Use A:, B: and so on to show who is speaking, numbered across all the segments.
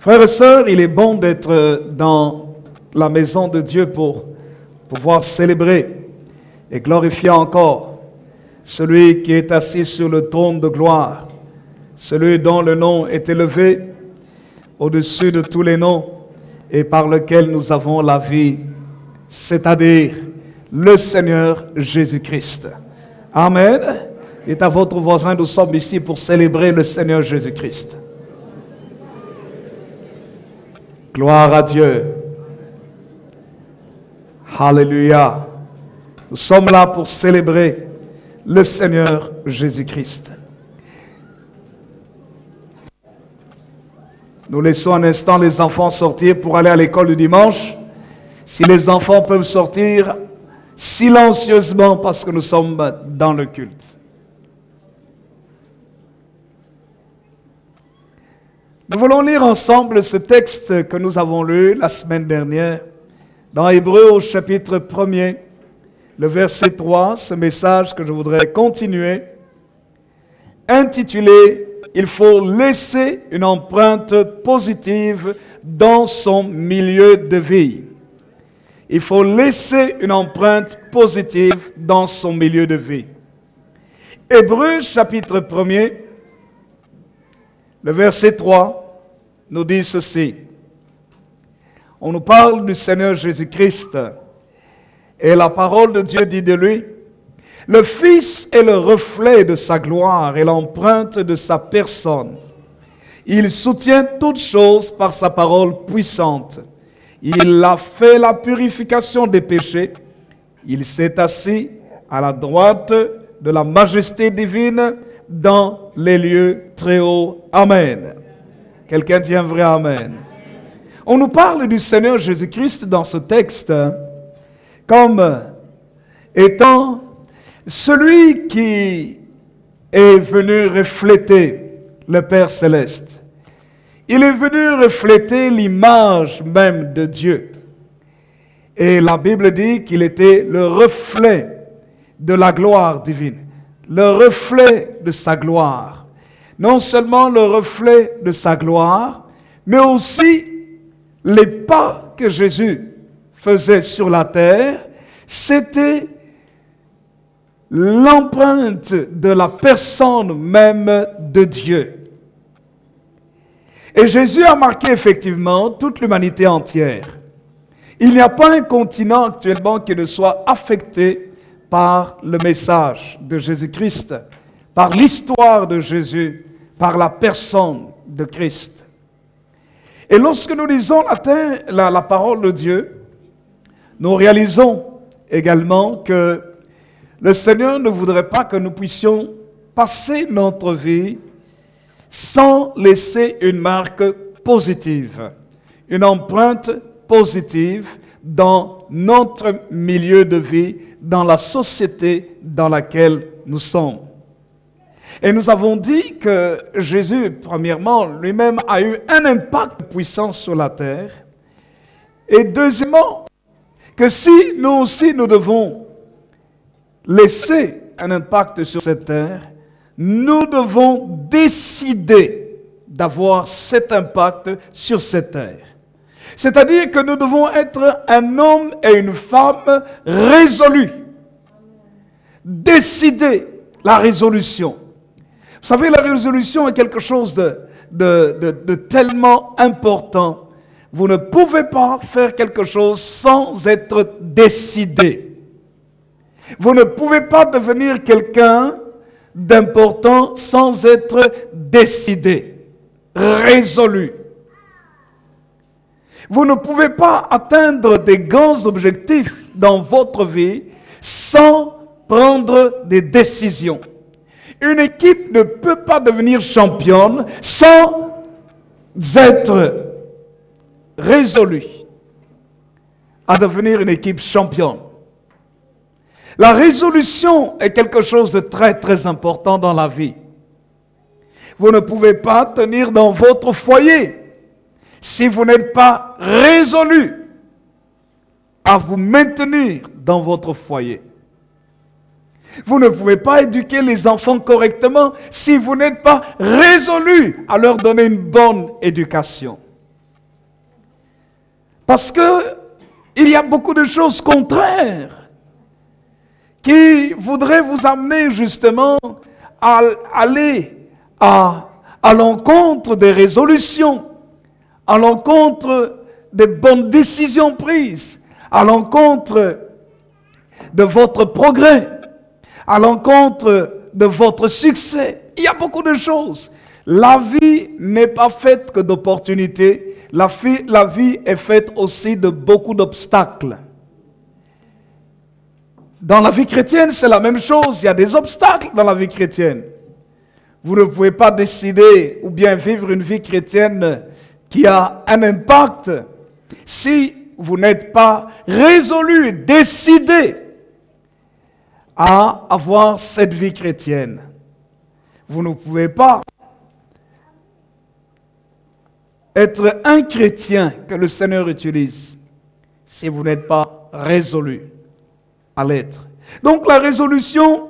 A: Frères et sœurs, il est bon d'être dans la maison de Dieu pour pouvoir célébrer et glorifier encore celui qui est assis sur le trône de gloire, celui dont le nom est élevé au-dessus de tous les noms et par lequel nous avons la vie, c'est-à-dire le Seigneur Jésus-Christ. Amen. Dites à votre voisin, nous sommes ici pour célébrer le Seigneur Jésus-Christ. Gloire à Dieu. Alléluia. Nous sommes là pour célébrer le Seigneur Jésus-Christ. Nous laissons un instant les enfants sortir pour aller à l'école du dimanche. Si les enfants peuvent sortir silencieusement parce que nous sommes dans le culte. Nous voulons lire ensemble ce texte que nous avons lu la semaine dernière dans Hébreux au chapitre 1er, le verset 3, ce message que je voudrais continuer, intitulé « Il faut laisser une empreinte positive dans son milieu de vie ». Il faut laisser une empreinte positive dans son milieu de vie. Hébreux chapitre 1er, le verset 3 nous dit ceci. On nous parle du Seigneur Jésus-Christ et la parole de Dieu dit de lui, « Le Fils est le reflet de sa gloire et l'empreinte de sa personne. Il soutient toutes choses par sa parole puissante. Il a fait la purification des péchés. Il s'est assis à la droite de la majesté divine dans les lieux très hauts. Amen. » Quelqu'un dit un vrai Amen. On nous parle du Seigneur Jésus-Christ dans ce texte comme étant celui qui est venu refléter le Père Céleste. Il est venu refléter l'image même de Dieu. Et la Bible dit qu'il était le reflet de la gloire divine. Le reflet de sa gloire. Non seulement le reflet de sa gloire, mais aussi les pas que Jésus faisait sur la terre, c'était l'empreinte de la personne même de Dieu. Et Jésus a marqué effectivement toute l'humanité entière. Il n'y a pas un continent actuellement qui ne soit affecté par le message de Jésus-Christ, par l'histoire de Jésus, par la personne de Christ. Et lorsque nous lisons la parole de Dieu, nous réalisons également que le Seigneur ne voudrait pas que nous puissions passer notre vie sans laisser une marque positive, une empreinte positive dans notre milieu de vie, dans la société dans laquelle nous sommes. Et nous avons dit que Jésus, premièrement, lui-même a eu un impact puissant sur la terre. Et deuxièmement, que si nous aussi nous devons laisser un impact sur cette terre, nous devons décider d'avoir cet impact sur cette terre. C'est-à-dire que nous devons être un homme et une femme résolus. Décider la résolution. Vous savez, la résolution est quelque chose de tellement important. Vous ne pouvez pas faire quelque chose sans être décidé. Vous ne pouvez pas devenir quelqu'un d'important sans être décidé, résolu. Vous ne pouvez pas atteindre des grands objectifs dans votre vie sans prendre des décisions. Une équipe ne peut pas devenir championne sans être résolue à devenir une équipe championne. La résolution est quelque chose de très très important dans la vie. Vous ne pouvez pas tenir dans votre foyer si vous n'êtes pas résolu à vous maintenir dans votre foyer. Vous ne pouvez pas éduquer les enfants correctement si vous n'êtes pas résolu à leur donner une bonne éducation. Parce que il y a beaucoup de choses contraires qui voudraient vous amener justement à aller à l'encontre des résolutions, à l'encontre des bonnes décisions prises, à l'encontre de votre progrès, à l'encontre de votre succès. Il y a beaucoup de choses. La vie n'est pas faite que d'opportunités. La vie est faite aussi de beaucoup d'obstacles. Dans la vie chrétienne, c'est la même chose. Il y a des obstacles dans la vie chrétienne. Vous ne pouvez pas décider ou bien vivre une vie chrétienne qui a un impact si vous n'êtes pas résolu, décidé à avoir cette vie chrétienne. Vous ne pouvez pas être un chrétien que le Seigneur utilise si vous n'êtes pas résolu à l'être. Donc la résolution,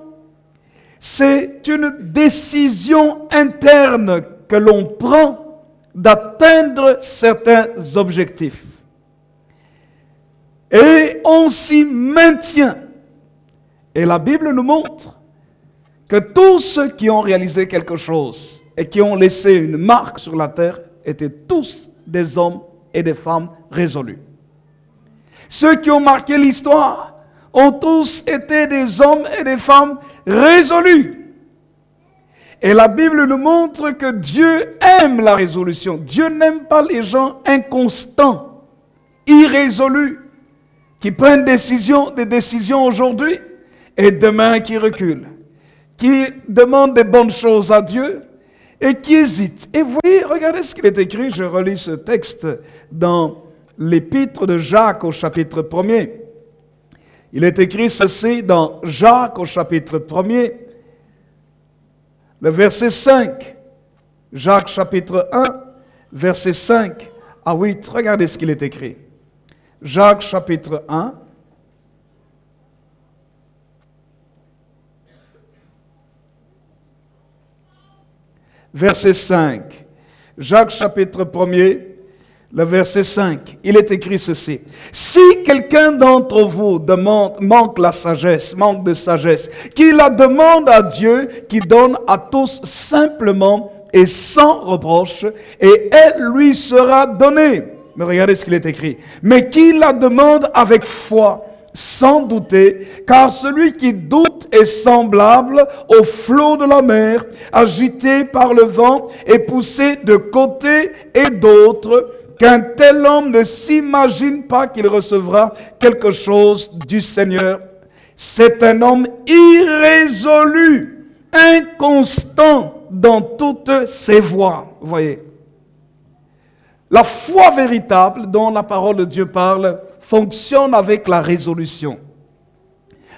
A: c'est une décision interne que l'on prend d'atteindre certains objectifs. Et on s'y maintient. Et la Bible nous montre que tous ceux qui ont réalisé quelque chose et qui ont laissé une marque sur la terre étaient tous des hommes et des femmes résolus. Ceux qui ont marqué l'histoire ont tous été des hommes et des femmes résolus. Et la Bible nous montre que Dieu aime la résolution. Dieu n'aime pas les gens inconstants, irrésolus, qui prennent des décisions aujourd'hui et demain qui reculent, qui demandent des bonnes choses à Dieu et qui hésitent. Et vous voyez, regardez ce qu'il est écrit, je relis ce texte dans l'épître de Jacques au chapitre 1er. Il est écrit ceci dans Jacques au chapitre 1er, le verset 5. Jacques chapitre 1, verset 5 à 8. Regardez ce qu'il est écrit. Jacques chapitre 1. Verset 5. Jacques chapitre 1er, le verset 5. Il est écrit ceci. Si quelqu'un d'entre vous manque de sagesse, qu'il la demande à Dieu qui donne à tous simplement et sans reproche, et elle lui sera donnée. Mais regardez ce qu'il est écrit. Mais qu'il la demande avec foi, sans douter, car celui qui doute est semblable au flot de la mer, agité par le vent et poussé de côté et d'autre, qu'un tel homme ne s'imagine pas qu'il recevra quelque chose du Seigneur. C'est un homme irrésolu, inconstant dans toutes ses voies. Vous voyez, la foi véritable dont la parole de Dieu parle fonctionne avec la résolution.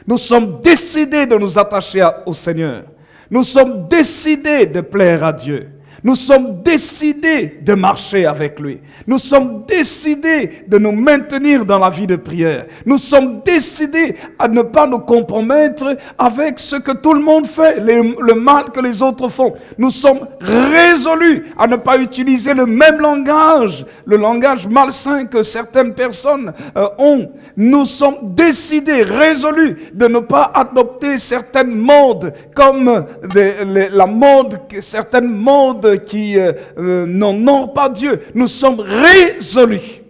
A: Nous sommes décidés de nous attacher au Seigneur. Nous sommes décidés de plaire à Dieu. Nous sommes décidés de marcher avec lui. Nous sommes décidés de nous maintenir dans la vie de prière. Nous sommes décidés à ne pas nous compromettre avec ce que tout le monde fait, le mal que les autres font. Nous sommes résolus à ne pas utiliser le même langage, le langage malsain que certaines personnes ont. Nous sommes décidés, résolus de ne pas adopter certaines modes comme certaines modes qui n'honorent pas Dieu. Nous sommes résolus.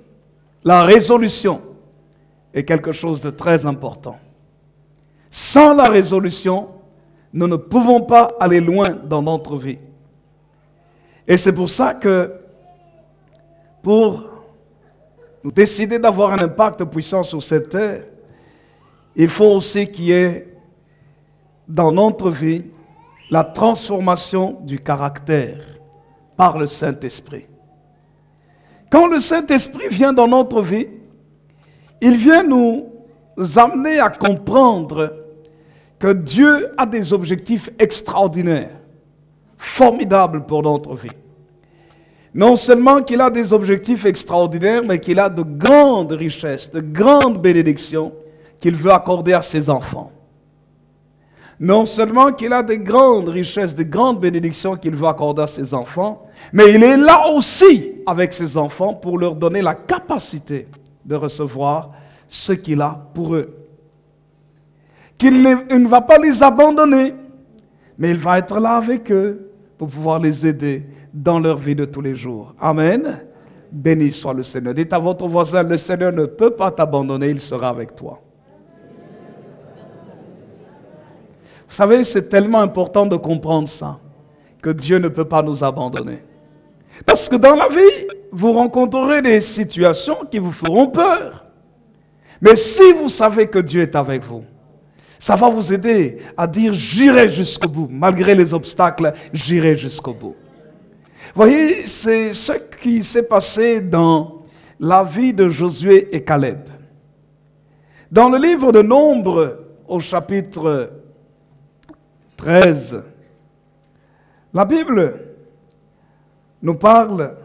A: La résolution est quelque chose de très important. Sans la résolution, nous ne pouvons pas aller loin dans notre vie. Et c'est pour ça que pour nous décider d'avoir un impact puissant sur cette terre, il faut aussi qu'il y ait dans notre vie la transformation du caractère par le Saint-Esprit. Quand le Saint-Esprit vient dans notre vie, il vient nous amener à comprendre que Dieu a des objectifs extraordinaires, formidables pour notre vie. Non seulement qu'il a des objectifs extraordinaires, mais qu'il a de grandes richesses, de grandes bénédictions qu'il veut accorder à ses enfants. Non seulement qu'il a de grandes richesses, de grandes bénédictions qu'il veut accorder à ses enfants, mais il est là aussi avec ses enfants pour leur donner la capacité de recevoir ce qu'il a pour eux. Il ne va pas les abandonner, mais il va être là avec eux pour pouvoir les aider dans leur vie de tous les jours. Amen. Béni soit le Seigneur. Dites à votre voisin, le Seigneur ne peut pas t'abandonner, il sera avec toi. Vous savez, c'est tellement important de comprendre ça, que Dieu ne peut pas nous abandonner. Parce que dans la vie, vous rencontrerez des situations qui vous feront peur. Mais si vous savez que Dieu est avec vous, ça va vous aider à dire, j'irai jusqu'au bout. Malgré les obstacles, j'irai jusqu'au bout. Vous voyez, c'est ce qui s'est passé dans la vie de Josué et Caleb. Dans le livre de Nombres, au chapitre 13, la Bible nous parle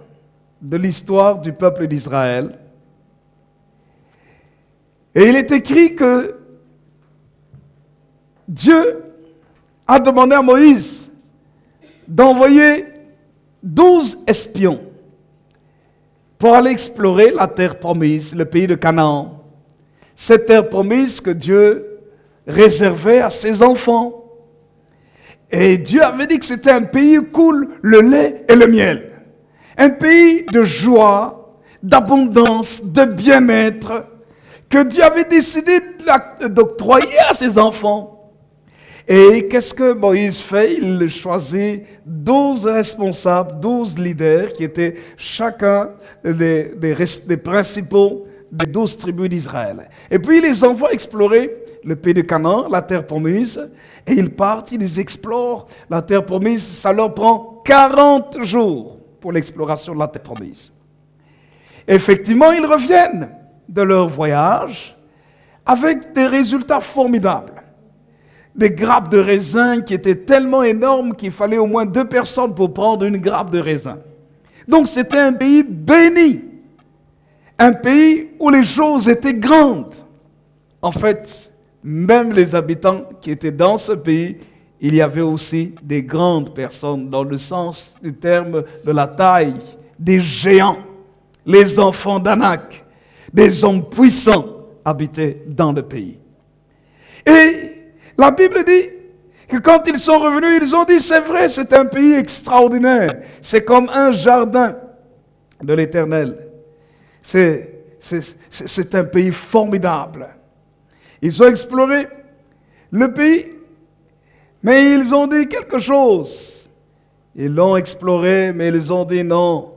A: de l'histoire du peuple d'Israël. Et il est écrit que Dieu a demandé à Moïse d'envoyer 12 espions pour aller explorer la terre promise, le pays de Canaan. Cette terre promise que Dieu réservait à ses enfants. Et Dieu avait dit que c'était un pays où coule le lait et le miel. Un pays de joie, d'abondance, de bien-être, que Dieu avait décidé d'octroyer à ses enfants. Et qu'est-ce que Moïse fait? Il choisit 12 responsables, 12 leaders qui étaient chacun des principaux des 12 tribus d'Israël. Et puis il les envoie explorer le pays de Canaan, la terre promise, et ils partent, ils explorent la terre promise. Ça leur prend 40 jours pour l'exploration de la terre promise. Effectivement, ils reviennent de leur voyage avec des résultats formidables. Des grappes de raisin qui étaient tellement énormes qu'il fallait au moins 2 personnes pour prendre une grappe de raisin. Donc c'était un pays béni. Un pays où les choses étaient grandes. En fait, même les habitants qui étaient dans ce pays, il y avait aussi des grandes personnes dans le sens du terme de la taille, des géants, les enfants d'Anak, des hommes puissants habitaient dans le pays. Et la Bible dit que quand ils sont revenus, ils ont dit, c'est vrai, c'est un pays extraordinaire. C'est comme un jardin de l'Éternel. C'est un pays formidable. Ils ont exploré le pays, mais ils ont dit quelque chose. Ils l'ont exploré, mais ils ont dit non.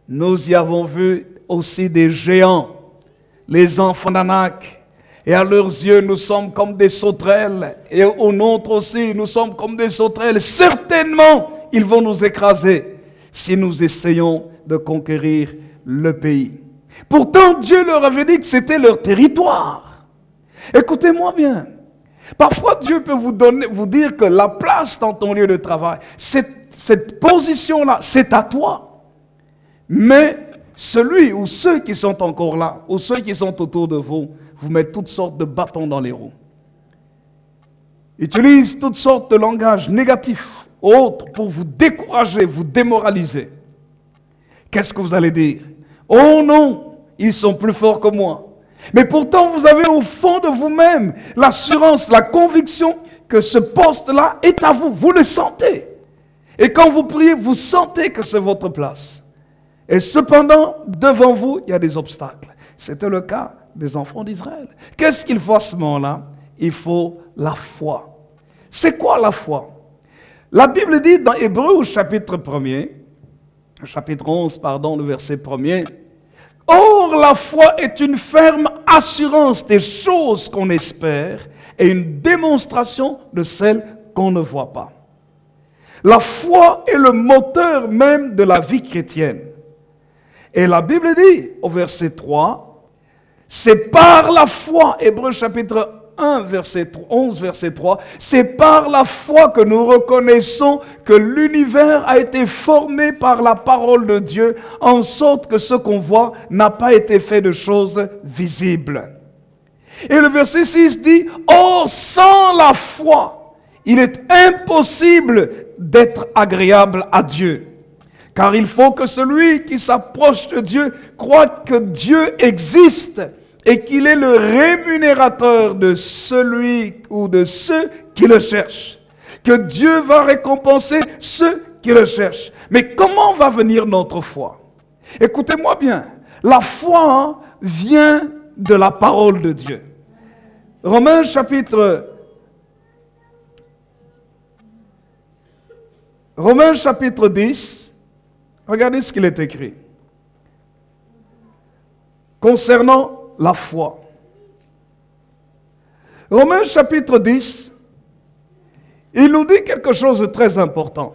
A: Nous y avons vu aussi des géants, les enfants d'Anak. Et à leurs yeux, nous sommes comme des sauterelles. Et aux nôtres aussi, nous sommes comme des sauterelles. Certainement, ils vont nous écraser si nous essayons de conquérir le pays. Pourtant, Dieu leur avait dit que c'était leur territoire. Écoutez-moi bien. Parfois, Dieu peut vous dire que la place dans ton lieu de travail, cette position-là, c'est à toi. Mais celui ou ceux qui sont encore là, ou ceux qui sont autour de vous mettent toutes sortes de bâtons dans les roues. Utilisent toutes sortes de langages négatifs, autres, pour vous décourager, vous démoraliser. Qu'est-ce que vous allez dire? Oh non, ils sont plus forts que moi. Mais pourtant, vous avez au fond de vous-même l'assurance, la conviction que ce poste-là est à vous. Vous le sentez. Et quand vous priez, vous sentez que c'est votre place. Et cependant, devant vous, il y a des obstacles. C'était le cas des enfants d'Israël. Qu'est-ce qu'il faut à ce moment-là? Il faut la foi. C'est quoi la foi? La Bible dit dans Hébreux au chapitre 1er, chapitre 11, le verset 1er, « Or, la foi est une ferme assurance des choses qu'on espère et une démonstration de celles qu'on ne voit pas. » La foi est le moteur même de la vie chrétienne. Et la Bible dit au verset 3, « C'est par la foi, Hébreux chapitre 1, verset 11, verset 3, c'est par la foi que nous reconnaissons que l'univers a été formé par la parole de Dieu, en sorte que ce qu'on voit n'a pas été fait de choses visibles. » Et le verset 6 dit, « Or, sans la foi, il est impossible d'être agréable à Dieu. Car il faut que celui qui s'approche de Dieu croit que Dieu existe et qu'il est le rémunérateur de celui ou de ceux qui le cherchent. Que Dieu va récompenser ceux qui le cherchent. Mais comment va venir notre foi? Écoutez-moi bien, la foi vient de la parole de Dieu. Romains chapitre 10, regardez ce qu'il est écrit. Concernant la foi. Romains chapitre 10, il nous dit quelque chose de très important.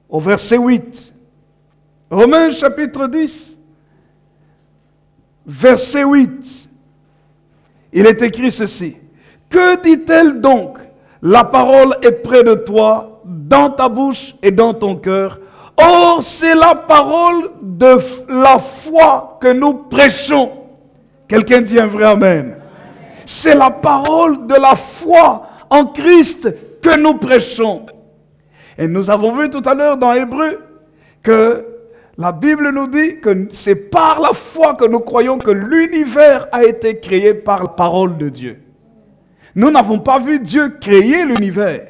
A: Au verset 8. Romains chapitre 10, verset 8. Il est écrit ceci. Que dit-elle donc? La parole est près de toi, dans ta bouche et dans ton cœur. Or, c'est la parole de la foi que nous prêchons. Quelqu'un dit un vrai amen. C'est la parole de la foi en Christ que nous prêchons. Et nous avons vu tout à l'heure dans Hébreux que la Bible nous dit que c'est par la foi que nous croyons que l'univers a été créé par la parole de Dieu. Nous n'avons pas vu Dieu créer l'univers,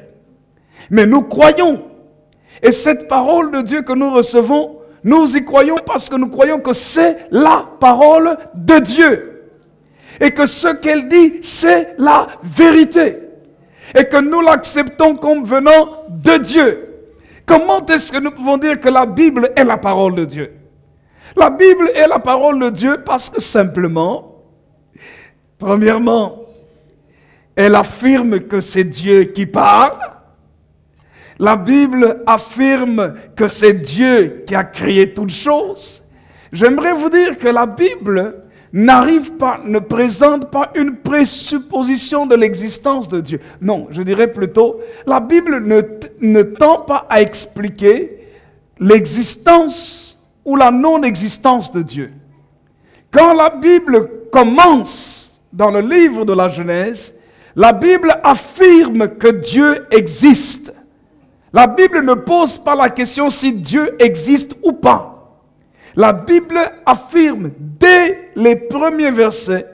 A: mais nous croyons. Et cette parole de Dieu que nous recevons, nous y croyons parce que nous croyons que c'est la parole de Dieu. Et que ce qu'elle dit, c'est la vérité. Et que nous l'acceptons comme venant de Dieu. Comment est-ce que nous pouvons dire que la Bible est la parole de Dieu? La Bible est la parole de Dieu parce que simplement, premièrement, elle affirme que c'est Dieu qui parle. La Bible affirme que c'est Dieu qui a créé toutes choses. J'aimerais vous dire que la Bible ne présente pas une présupposition de l'existence de Dieu. Non, je dirais plutôt, la Bible ne tend pas à expliquer l'existence ou la non-existence de Dieu. Quand la Bible commence dans le livre de la Genèse, la Bible affirme que Dieu existe. La Bible ne pose pas la question si Dieu existe ou pas. La Bible affirme dès les premiers versets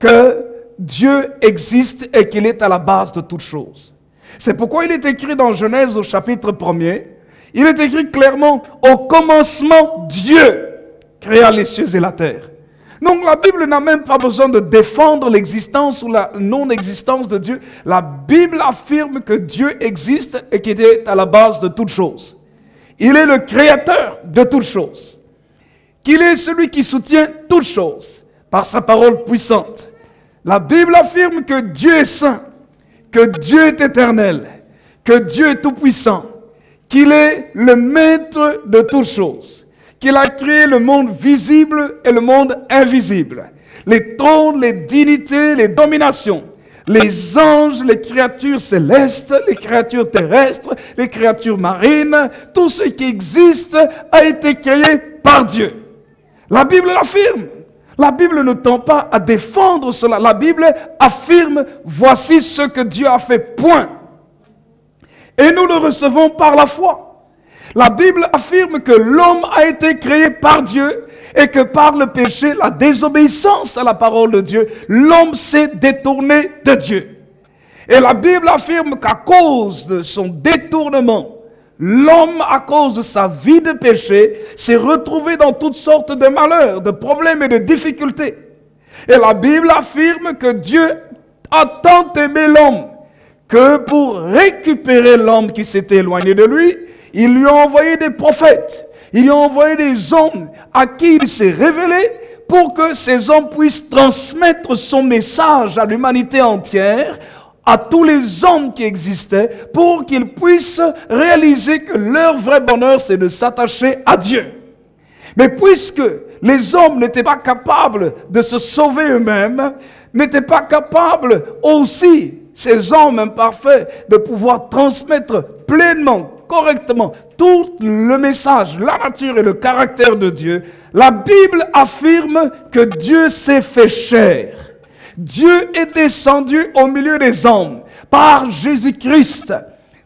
A: que Dieu existe et qu'il est à la base de toutes choses. C'est pourquoi il est écrit dans Genèse au chapitre 1er, il est écrit clairement, au commencement Dieu créa les cieux et la terre. Donc la Bible n'a même pas besoin de défendre l'existence ou la non-existence de Dieu. La Bible affirme que Dieu existe et qu'il est à la base de toutes choses. Il est le créateur de toutes choses. Qu'il est celui qui soutient toutes choses par sa parole puissante. La Bible affirme que Dieu est saint, que Dieu est éternel, que Dieu est tout-puissant, qu'il est le maître de toutes choses, qu'il a créé le monde visible et le monde invisible, les trônes, les dignités, les dominations, les anges, les créatures célestes, les créatures terrestres, les créatures marines, tout ce qui existe a été créé par Dieu. La Bible l'affirme. La Bible ne tend pas à défendre cela. La Bible affirme, voici ce que Dieu a fait, point. Et nous le recevons par la foi. La Bible affirme que l'homme a été créé par Dieu et que par le péché, la désobéissance à la parole de Dieu, l'homme s'est détourné de Dieu. Et la Bible affirme qu'à cause de son détournement, l'homme, à cause de sa vie de péché, s'est retrouvé dans toutes sortes de malheurs, de problèmes et de difficultés. Et la Bible affirme que Dieu a tant aimé l'homme que pour récupérer l'homme qui s'était éloigné de lui, il lui a envoyé des prophètes, il lui a envoyé des hommes à qui il s'est révélé pour que ces hommes puissent transmettre son message à l'humanité entière, à tous les hommes qui existaient, pour qu'ils puissent réaliser que leur vrai bonheur, c'est de s'attacher à Dieu. Mais puisque les hommes n'étaient pas capables de se sauver eux-mêmes, n'étaient pas capables aussi, ces hommes imparfaits, de pouvoir transmettre pleinement, correctement, tout le message, la nature et le caractère de Dieu, la Bible affirme que Dieu s'est fait chair. Dieu est descendu au milieu des hommes par Jésus-Christ.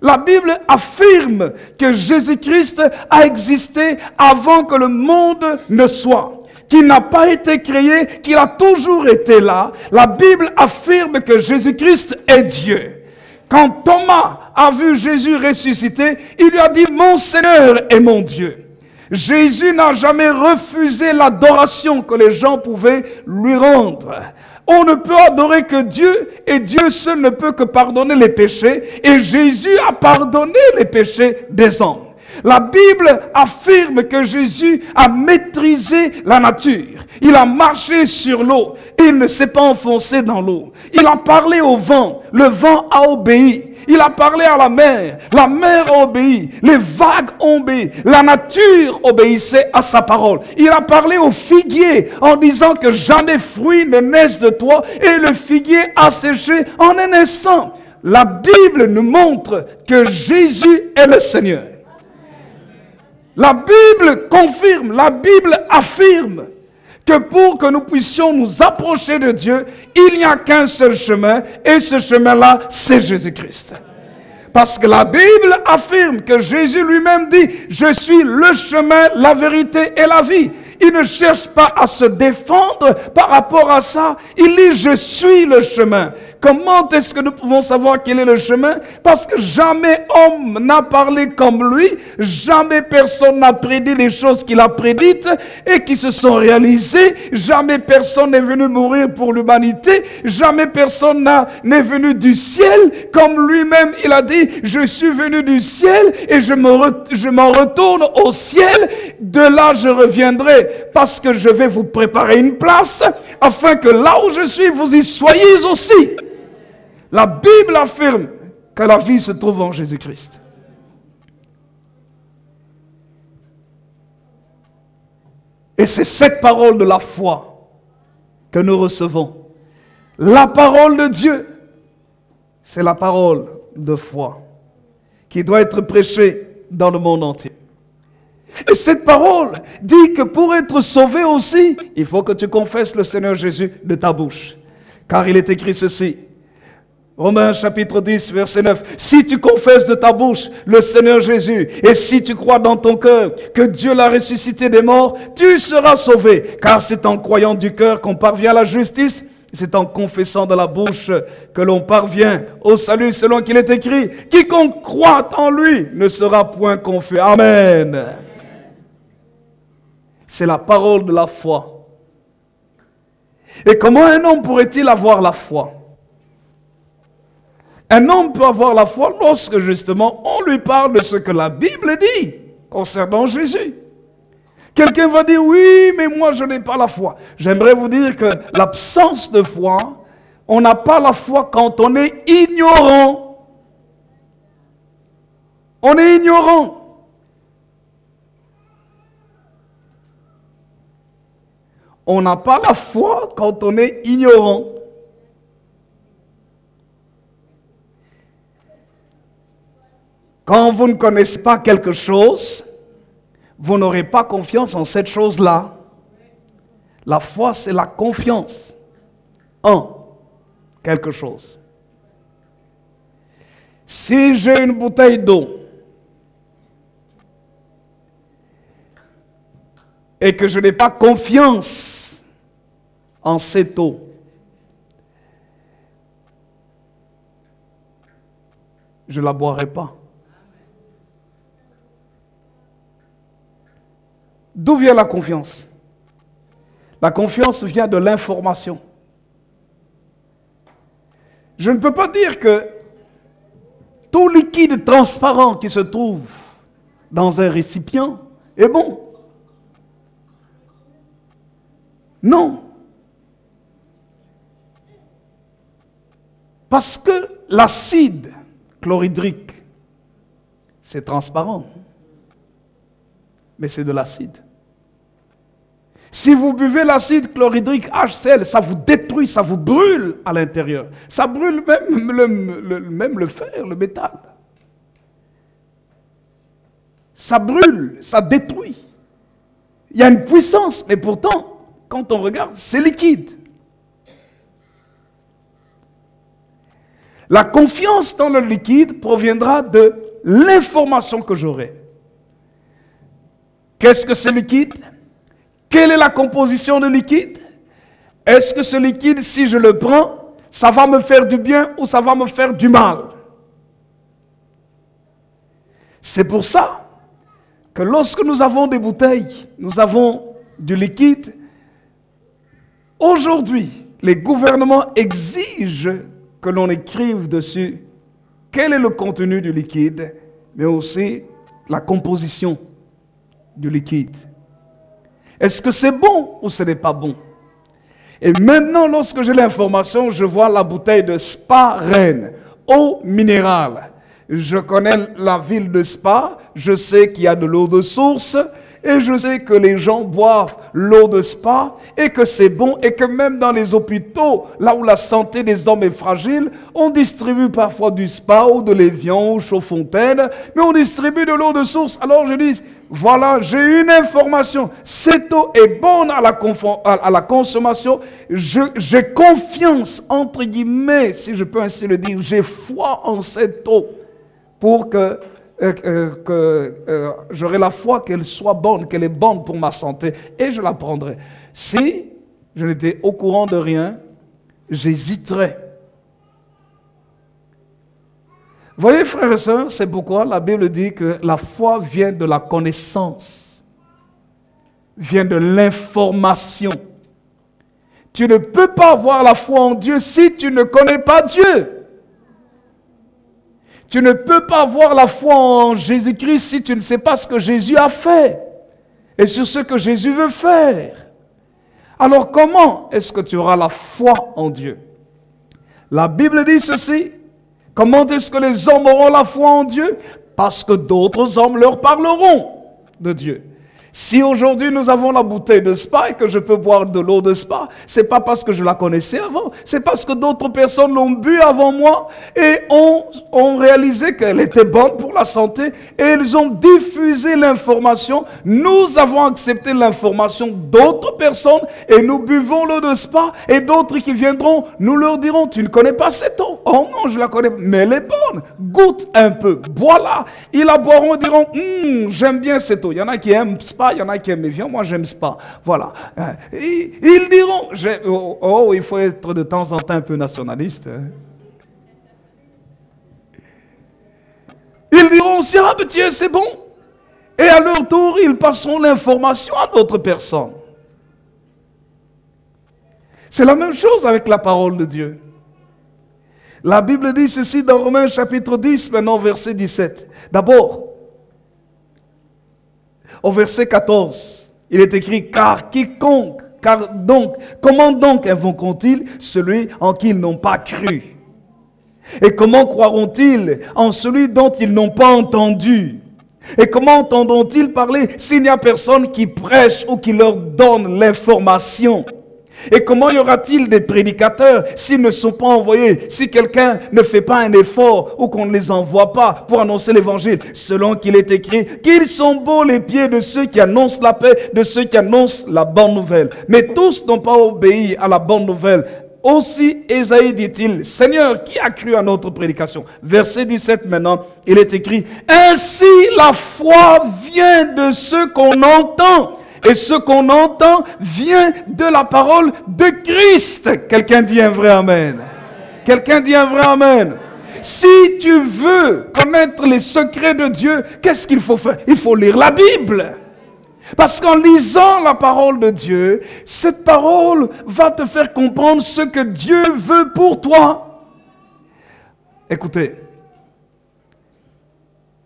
A: La Bible affirme que Jésus-Christ a existé avant que le monde ne soit, qu'il n'a pas été créé, qu'il a toujours été là. La Bible affirme que Jésus-Christ est Dieu. Quand Thomas a vu Jésus ressuscité, il lui a dit « Mon Seigneur et mon Dieu ». Jésus n'a jamais refusé l'adoration que les gens pouvaient lui rendre. On ne peut adorer que Dieu, et Dieu seul ne peut que pardonner les péchés, et Jésus a pardonné les péchés des hommes. La Bible affirme que Jésus a maîtrisé la nature. Il a marché sur l'eau, et il ne s'est pas enfoncé dans l'eau. Il a parlé au vent, le vent a obéi. Il a parlé à la mer a obéi, les vagues ont obéi, la nature obéissait à sa parole. Il a parlé au figuier en disant que jamais fruit ne naisse de toi, et le figuier a séché en un instant. La Bible nous montre que Jésus est le Seigneur. La Bible confirme, la Bible affirme que pour que nous puissions nous approcher de Dieu, il n'y a qu'un seul chemin, et ce chemin-là, c'est Jésus-Christ. Parce que la Bible affirme que Jésus lui-même dit « Je suis le chemin, la vérité et la vie ». Il ne cherche pas à se défendre par rapport à ça. Il dit « Je suis le chemin ». Comment est-ce que nous pouvons savoir quel est le chemin? Parce que jamais homme n'a parlé comme lui, jamais personne n'a prédit les choses qu'il a prédites et qui se sont réalisées, jamais personne n'est venu mourir pour l'humanité, jamais personne n'est venu du ciel, comme lui-même il a dit, je suis venu du ciel et je m'en retourne au ciel, de là je reviendrai parce que je vais vous préparer une place, afin que là où je suis, vous y soyez aussi. La Bible affirme que la vie se trouve en Jésus-Christ. Et c'est cette parole de la foi que nous recevons. La parole de Dieu, c'est la parole de foi qui doit être prêchée dans le monde entier. Et cette parole dit que pour être sauvé aussi, il faut que tu confesses le Seigneur Jésus de ta bouche. Car il est écrit ceci. Romains chapitre 10, verset 9. Si tu confesses de ta bouche le Seigneur Jésus, et si tu crois dans ton cœur que Dieu l'a ressuscité des morts, tu seras sauvé. Car c'est en croyant du cœur qu'on parvient à la justice, c'est en confessant de la bouche que l'on parvient au salut, selon qu'il est écrit. Quiconque croit en lui ne sera point confus. Amen. C'est la parole de la foi. Et comment un homme pourrait-il avoir la foi? Un homme peut avoir la foi lorsque justement on lui parle de ce que la Bible dit concernant Jésus. Quelqu'un va dire, oui, mais moi je n'ai pas la foi. J'aimerais vous dire que l'absence de foi, on n'a pas la foi quand on est ignorant. On est ignorant. On n'a pas la foi quand on est ignorant. Quand vous ne connaissez pas quelque chose, vous n'aurez pas confiance en cette chose-là. La foi, c'est la confiance en quelque chose. Si j'ai une bouteille d'eau et que je n'ai pas confiance en cette eau, je ne la boirai pas. D'où vient la confiance? La confiance vient de l'information. Je ne peux pas dire que tout liquide transparent qui se trouve dans un récipient est bon. Non. Parce que l'acide chlorhydrique, c'est transparent. Mais c'est de l'acide. Si vous buvez l'acide chlorhydrique HCl, ça vous détruit, ça vous brûle à l'intérieur. Ça brûle même le fer, le métal. Ça brûle, ça détruit. Il y a une puissance, mais pourtant, quand on regarde, c'est liquide. La confiance dans le liquide proviendra de l'information que j'aurai. Qu'est-ce que c'est liquide? Quelle est la composition de liquide? Est-ce que ce liquide, si je le prends, ça va me faire du bien ou ça va me faire du mal? C'est pour ça que lorsque nous avons des bouteilles, nous avons du liquide, aujourd'hui, les gouvernements exigent que l'on écrive dessus quel est le contenu du liquide, mais aussi la composition du liquide. Est-ce que c'est bon ou ce n'est pas bon? Et maintenant, lorsque j'ai l'information, je vois la bouteille de Spa Rennes, eau minérale. Je connais la ville de Spa, je sais qu'il y a de l'eau de source, et je sais que les gens boivent l'eau de Spa, et que c'est bon, et que même dans les hôpitaux, là où la santé des hommes est fragile, on distribue parfois du Spa, ou de l'Évian, ou Chaudfontaine, mais on distribue de l'eau de source. Alors je dis, voilà, j'ai une information, cette eau est bonne à la consommation, j'ai confiance, entre guillemets, si je peux ainsi le dire, j'ai foi en cette eau, pour que j'aurai la foi qu'elle soit bonne, qu'elle est bonne pour ma santé, et je la prendrai. Si je n'étais au courant de rien, j'hésiterais. Vous voyez, frères et sœurs, c'est pourquoi la Bible dit que la foi vient de la connaissance, vient de l'information. Tu ne peux pas avoir la foi en Dieu si tu ne connais pas Dieu. Tu ne peux pas avoir la foi en Jésus-Christ si tu ne sais pas ce que Jésus a fait et sur ce que Jésus veut faire. Alors comment est-ce que tu auras la foi en Dieu? La Bible dit ceci. Comment est-ce que les hommes auront la foi en Dieu? Parce que d'autres hommes leur parleront de Dieu. Si aujourd'hui nous avons la bouteille de Spa et que je peux boire de l'eau de Spa, c'est pas parce que je la connaissais avant, c'est parce que d'autres personnes l'ont bu avant moi et ont réalisé qu'elle était bonne pour la santé et ils ont diffusé l'information. Nous avons accepté l'information d'autres personnes et nous buvons l'eau de Spa et d'autres qui viendront, nous leur dirons, tu ne connais pas cette eau? Oh non, je la connais, mais elle est bonne. Goûte un peu, bois-la. Ils la boiront et diront, j'aime bien cette eau. Il y en a qui aiment Spa. Il y en a qui aiment Évian, moi j'aime Spa. Voilà. Ils diront, il faut être de temps en temps un peu nationaliste. Ils diront aussi, ah ben tiens, c'est bon. Et à leur tour, ils passeront l'information à d'autres personnes. C'est la même chose avec la parole de Dieu. La Bible dit ceci dans Romains chapitre 10, maintenant verset 17. D'abord, au verset 14, il est écrit, car comment donc invoqueront-ils celui en qui ils n'ont pas cru? Et comment croiront-ils en celui dont ils n'ont pas entendu? Et comment entendront-ils parler s'il n'y a personne qui prêche ou qui leur donne l'information? Et comment y aura-t-il des prédicateurs s'ils ne sont pas envoyés, si quelqu'un ne fait pas un effort ou qu'on ne les envoie pas pour annoncer l'évangile, selon qu'il est écrit, qu'ils sont beaux les pieds de ceux qui annoncent la paix, de ceux qui annoncent la bonne nouvelle. Mais tous n'ont pas obéi à la bonne nouvelle. Aussi, Ésaïe dit-il, Seigneur, qui a cru à notre prédication? Verset 17 maintenant, il est écrit, ainsi la foi vient de ce qu'on entend. Et ce qu'on entend vient de la parole de Christ. Quelqu'un dit un vrai amen. Quelqu'un dit un vrai amen. Si tu veux connaître les secrets de Dieu, qu'est-ce qu'il faut faire? Il faut lire la Bible. Parce qu'en lisant la parole de Dieu, cette parole va te faire comprendre ce que Dieu veut pour toi. Écoutez,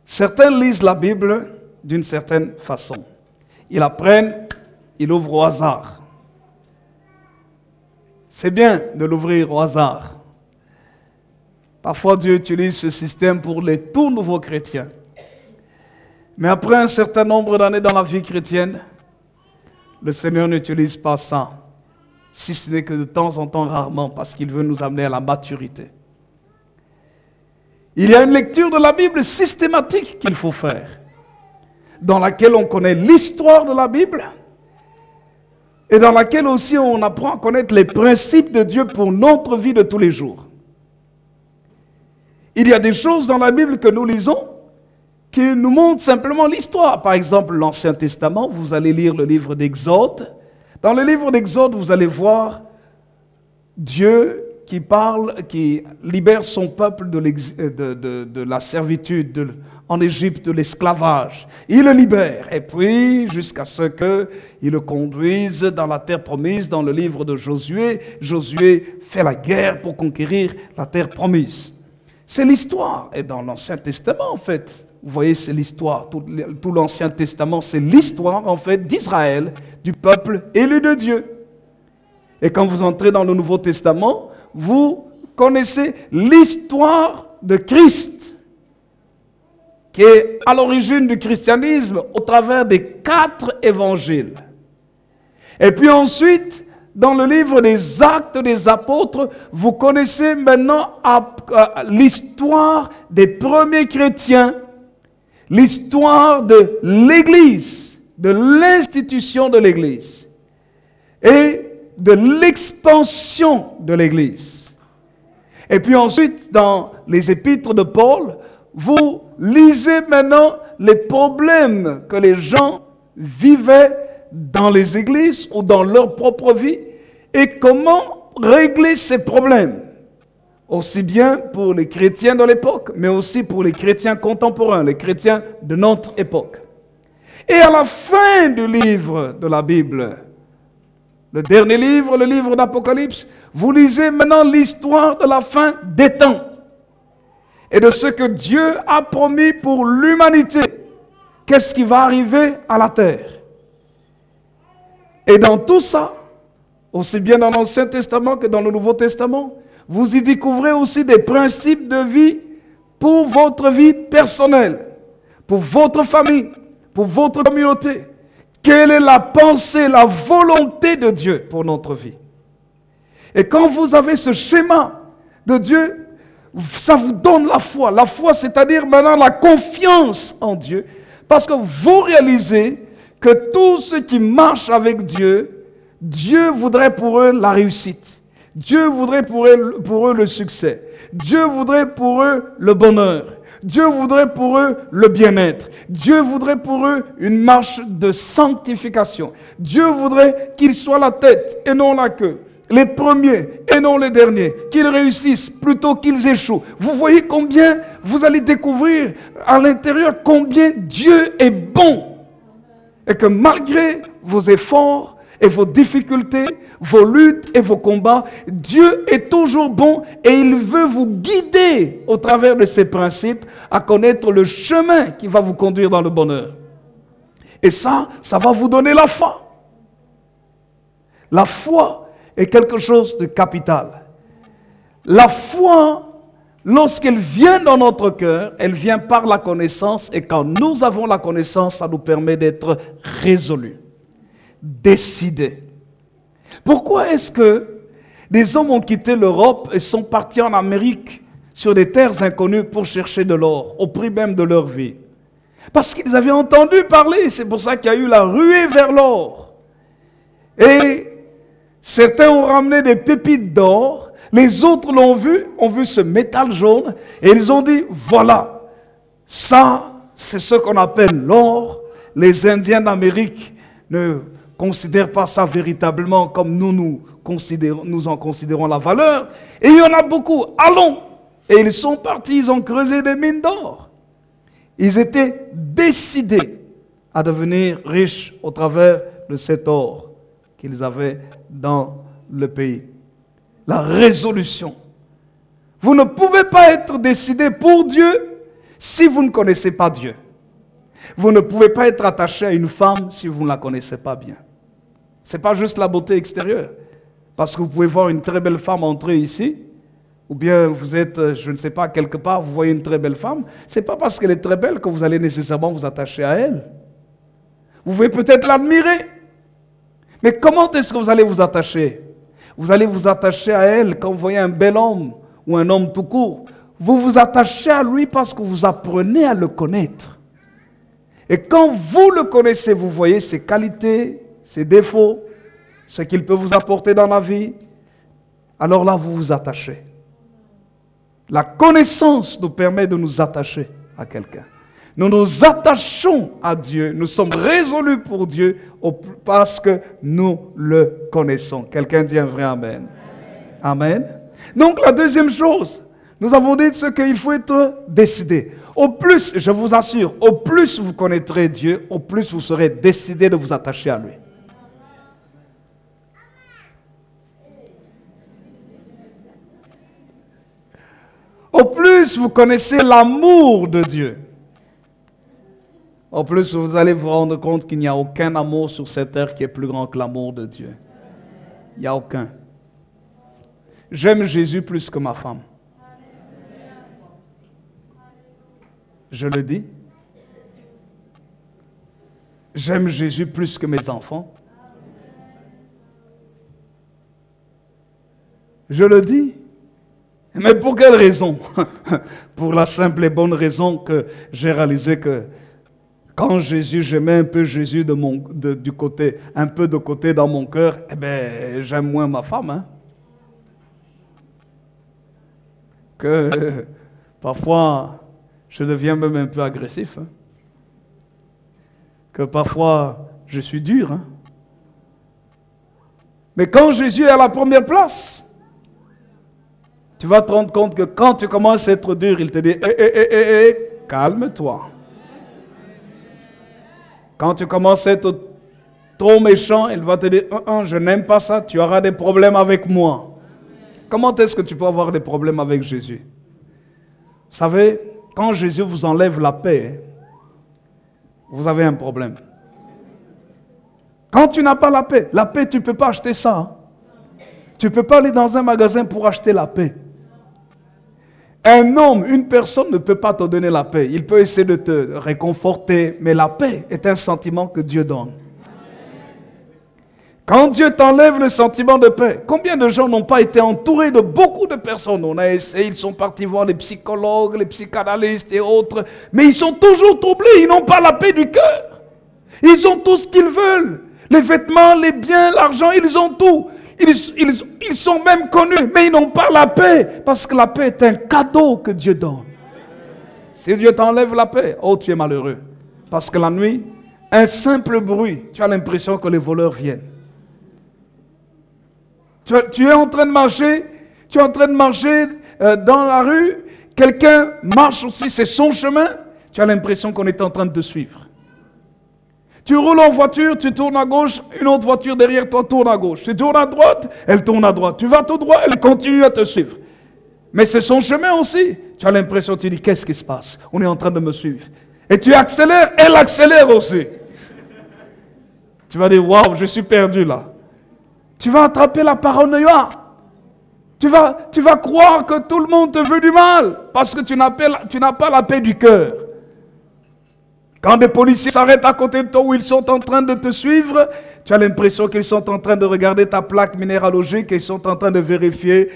A: certains lisent la Bible d'une certaine façon. Ils la prennent, ils l'ouvrent au hasard. C'est bien de l'ouvrir au hasard. Parfois Dieu utilise ce système pour les tout nouveaux chrétiens. Mais après un certain nombre d'années dans la vie chrétienne, le Seigneur n'utilise pas ça, si ce n'est que de temps en temps, rarement, parce qu'il veut nous amener à la maturité. Il y a une lecture de la Bible systématique qu'il faut faire, dans laquelle on connaît l'histoire de la Bible et dans laquelle aussi on apprend à connaître les principes de Dieu pour notre vie de tous les jours. Il y a des choses dans la Bible que nous lisons qui nous montrent simplement l'histoire. Par exemple, l'Ancien Testament, vous allez lire le livre d'Exode. Dans le livre d'Exode, vous allez voir Dieu qui libère son peuple de la servitude en Égypte, de l'esclavage. Il le libère, et puis jusqu'à ce qu'il le conduise dans la terre promise. Dans le livre de Josué, Josué fait la guerre pour conquérir la terre promise. C'est l'histoire, et dans l'Ancien Testament en fait, vous voyez, c'est l'histoire, tout l'Ancien Testament, c'est l'histoire en fait d'Israël, du peuple élu de Dieu. Et quand vous entrez dans le Nouveau Testament, vous connaissez l'histoire de Christ, qui est à l'origine du christianisme au travers des 4 évangiles. Et puis ensuite, dans le livre des Actes des Apôtres, vous connaissez maintenant l'histoire des premiers chrétiens, l'histoire de l'Église, de l'institution de l'Église et de l'expansion de l'Église. Et puis ensuite, dans les épîtres de Paul, vous lisez maintenant les problèmes que les gens vivaient dans les églises ou dans leur propre vie et comment régler ces problèmes. Aussi bien pour les chrétiens de l'époque, mais aussi pour les chrétiens contemporains, les chrétiens de notre époque. Et à la fin du livre de la Bible, le dernier livre, le livre d'Apocalypse, vous lisez maintenant l'histoire de la fin des temps et de ce que Dieu a promis pour l'humanité. Qu'est-ce qui va arriver à la terre? Et dans tout ça, aussi bien dans l'Ancien Testament que dans le Nouveau Testament, vous y découvrez aussi des principes de vie pour votre vie personnelle, pour votre famille, pour votre communauté. Quelle est la pensée, la volonté de Dieu pour notre vie? Et quand vous avez ce schéma de Dieu, ça vous donne la foi. La foi, c'est-à-dire maintenant la confiance en Dieu. Parce que vous réalisez que tous ceux qui marchent avec Dieu, Dieu voudrait pour eux la réussite. Dieu voudrait pour eux le succès. Dieu voudrait pour eux le bonheur. Dieu voudrait pour eux le bien-être. Dieu voudrait pour eux une marche de sanctification. Dieu voudrait qu'ils soient la tête et non la queue. Les premiers et non les derniers. Qu'ils réussissent plutôt qu'ils échouent. Vous voyez combien vous allez découvrir à l'intérieur combien Dieu est bon. Et que malgré vos efforts et vos difficultés, vos luttes et vos combats, Dieu est toujours bon et il veut vous guider au travers de ses principes à connaître le chemin qui va vous conduire dans le bonheur. Et ça va vous donner la foi. La foi est quelque chose de capital. La foi, lorsqu'elle vient dans notre cœur, elle vient par la connaissance et quand nous avons la connaissance, ça nous permet d'être résolus, décidés. Pourquoi est-ce que des hommes ont quitté l'Europe et sont partis en Amérique sur des terres inconnues pour chercher de l'or, au prix même de leur vie? Parce qu'ils avaient entendu parler, c'est pour ça qu'il y a eu la ruée vers l'or. Et certains ont ramené des pépites d'or, les autres l'ont vu, ont vu ce métal jaune, et ils ont dit, voilà, ça, c'est ce qu'on appelle l'or. Les Indiens d'Amérique ne considèrent pas ça véritablement comme nous en considérons la valeur. Et il y en a beaucoup. Allons! Et ils sont partis, ils ont creusé des mines d'or. Ils étaient décidés à devenir riches au travers de cet or qu'ils avaient dans le pays. La résolution. Vous ne pouvez pas être décidé pour Dieu si vous ne connaissez pas Dieu. Vous ne pouvez pas être attaché à une femme si vous ne la connaissez pas bien. Ce n'est pas juste la beauté extérieure. Parce que vous pouvez voir une très belle femme entrer ici, ou bien vous êtes, je ne sais pas, quelque part, vous voyez une très belle femme. Ce n'est pas parce qu'elle est très belle que vous allez nécessairement vous attacher à elle. Vous pouvez peut-être l'admirer. Mais comment est-ce que vous allez vous attacher? Vous allez vous attacher à elle quand vous voyez un bel homme ou un homme tout court. Vous vous attachez à lui parce que vous apprenez à le connaître. Et quand vous le connaissez, vous voyez ses qualités, ses défauts, ce qu'il peut vous apporter dans la vie, alors là, vous vous attachez. La connaissance nous permet de nous attacher à quelqu'un. Nous nous attachons à Dieu. Nous sommes résolus pour Dieu parce que nous le connaissons. Quelqu'un dit un vrai Amen. Amen. Donc la deuxième chose, nous avons dit ce qu'il faut être décidé. Au plus, je vous assure, au plus vous connaîtrez Dieu, au plus vous serez décidé de vous attacher à lui. Au plus vous connaissez l'amour de Dieu, au plus vous allez vous rendre compte qu'il n'y a aucun amour sur cette terre qui est plus grand que l'amour de Dieu. Il n'y a aucun. J'aime Jésus plus que ma femme. Je le dis. J'aime Jésus plus que mes enfants. Je le dis. Mais pour quelle raison? Pour la simple et bonne raison que j'ai réalisé que quand Jésus, j'aimais un peu Jésus du côté, un peu de côté dans mon cœur, eh bien, j'aime moins ma femme. Hein? Que parfois, je deviens même un peu agressif. Hein? Que parfois, je suis dur. Hein? Mais quand Jésus est à la première place, tu vas te rendre compte que quand tu commences à être dur, il te dit calme-toi. Quand tu commences à être trop méchant, il va te dire je n'aime pas ça, tu auras des problèmes avec moi. Comment est-ce que tu peux avoir des problèmes avec Jésus? Vous savez, quand Jésus vous enlève la paix, vous avez un problème. Quand tu n'as pas la paix, tu ne peux pas acheter ça. Hein? Tu ne peux pas aller dans un magasin pour acheter la paix. Un homme, une personne ne peut pas te donner la paix. Il peut essayer de te réconforter, mais la paix est un sentiment que Dieu donne. Quand Dieu t'enlève le sentiment de paix, combien de gens n'ont pas été entourés de beaucoup de personnes? On a essayé, ils sont partis voir les psychologues, les psychanalystes et autres, mais ils sont toujours troublés, ils n'ont pas la paix du cœur. Ils ont tout ce qu'ils veulent. Les vêtements, les biens, l'argent, ils ont tout. Ils sont même connus, mais ils n'ont pas la paix, parce que la paix est un cadeau que Dieu donne. Si Dieu t'enlève la paix, oh tu es malheureux. Parce que la nuit, un simple bruit, tu as l'impression que les voleurs viennent. Tu es en train de marcher, dans la rue, quelqu'un marche aussi, c'est son chemin, tu as l'impression qu'on est en train de te suivre. Tu roules en voiture, tu tournes à gauche, une autre voiture derrière toi tourne à gauche. Tu tournes à droite, elle tourne à droite. Tu vas tout droit, elle continue à te suivre. Mais c'est son chemin aussi. Tu as l'impression, tu dis, qu'est-ce qui se passe? On est en train de me suivre. Et tu accélères, elle accélère aussi. Tu vas dire, waouh, je suis perdu là. Tu vas attraper la paranoïa. Tu vas croire que tout le monde te veut du mal parce que tu n'as pas la paix du cœur. Quand des policiers s'arrêtent à côté de toi où ils sont en train de te suivre, tu as l'impression qu'ils sont en train de regarder ta plaque minéralogique et ils sont en train de vérifier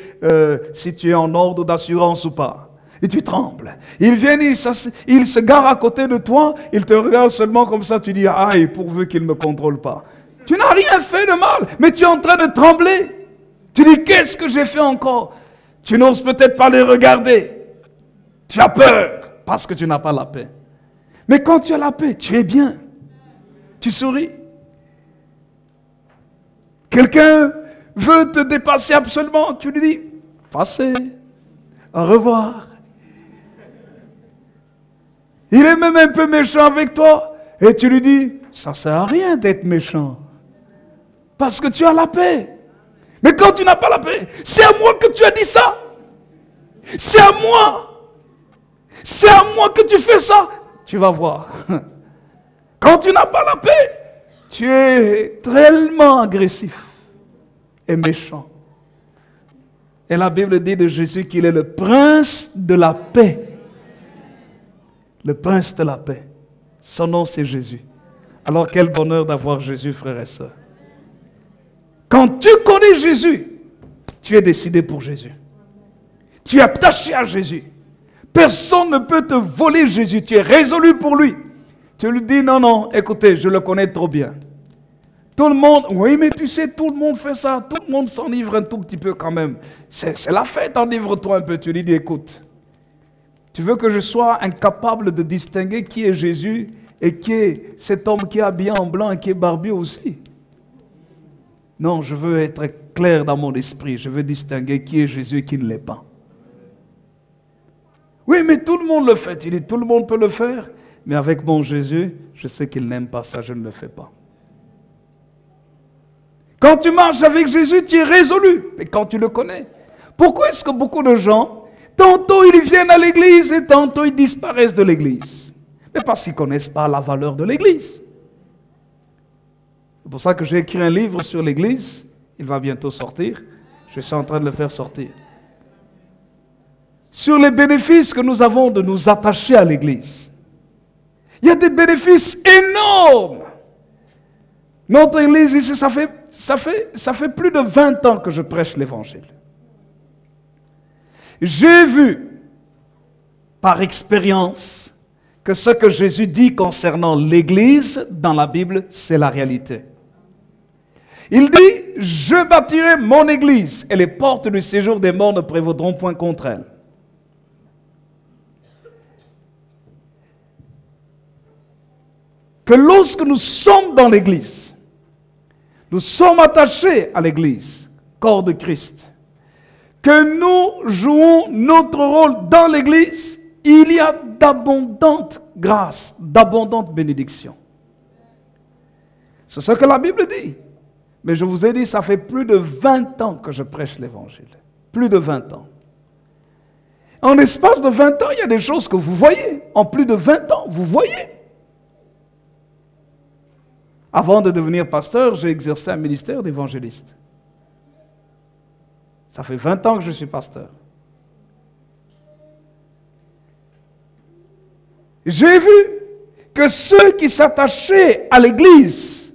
A: si tu es en ordre d'assurance ou pas. Et tu trembles. Ils viennent, ils se garent à côté de toi, ils te regardent seulement comme ça, tu dis, aïe, pourvu qu'ils ne me contrôlent pas. Tu n'as rien fait de mal, mais tu es en train de trembler. Tu dis, qu'est-ce que j'ai fait encore? Tu n'oses peut-être pas les regarder. Tu as peur parce que tu n'as pas la paix. Mais quand tu as la paix, tu es bien. Tu souris. Quelqu'un veut te dépasser absolument. Tu lui dis, passez, au revoir. Il est même un peu méchant avec toi. Et tu lui dis, ça ne sert à rien d'être méchant. Parce que tu as la paix. Mais quand tu n'as pas la paix, c'est à moi que tu as dit ça. C'est à moi. C'est à moi que tu fais ça. Tu vas voir. Quand tu n'as pas la paix, tu es tellement agressif et méchant. Et la Bible dit de Jésus qu'il est le prince de la paix. Le prince de la paix. Son nom c'est Jésus. Alors quel bonheur d'avoir Jésus, frères et sœurs. Quand tu connais Jésus, tu es décidé pour Jésus. Tu es attaché à Jésus. Personne ne peut te voler Jésus. Tu es résolu pour lui. Tu lui dis, non, écoutez, je le connais trop bien. Tout le monde, oui, mais tu sais, tout le monde fait ça, tout le monde s'enivre un tout petit peu quand même. C'est la fête, enivre-toi un peu. Tu lui dis, écoute, tu veux que je sois incapable de distinguer qui est Jésus et qui est cet homme qui est habillé en blanc et qui est barbu aussi? Non, je veux être clair dans mon esprit. Je veux distinguer qui est Jésus et qui ne l'est pas. Oui, mais tout le monde le fait. Il dit, tout le monde peut le faire. Mais avec mon Jésus, je sais qu'il n'aime pas ça, je ne le fais pas. Quand tu marches avec Jésus, tu es résolu. Mais quand tu le connais, pourquoi est-ce que beaucoup de gens, tantôt ils viennent à l'église et tantôt ils disparaissent de l'église? Mais parce qu'ils ne connaissent pas la valeur de l'église. C'est pour ça que j'ai écrit un livre sur l'église. Il va bientôt sortir. Je suis en train de le faire sortir. Sur les bénéfices que nous avons de nous attacher à l'église. Il y a des bénéfices énormes. Notre église ici, ça fait plus de 20 ans que je prêche l'évangile. J'ai vu, par expérience, que ce que Jésus dit concernant l'église dans la Bible, c'est la réalité. Il dit, je bâtirai mon église et les portes du séjour des morts ne prévaudront point contre elle. Que lorsque nous sommes dans l'église, nous sommes attachés à l'église, corps de Christ, que nous jouons notre rôle dans l'église, il y a d'abondantes grâces, d'abondantes bénédictions. C'est ce que la Bible dit. Mais je vous ai dit, ça fait plus de 20 ans que je prêche l'évangile. Plus de 20 ans. En l'espace de 20 ans, il y a des choses que vous voyez. En plus de 20 ans, vous voyez. Avant de devenir pasteur, j'ai exercé un ministère d'évangéliste. Ça fait 20 ans que je suis pasteur. J'ai vu que ceux qui s'attachaient à l'église,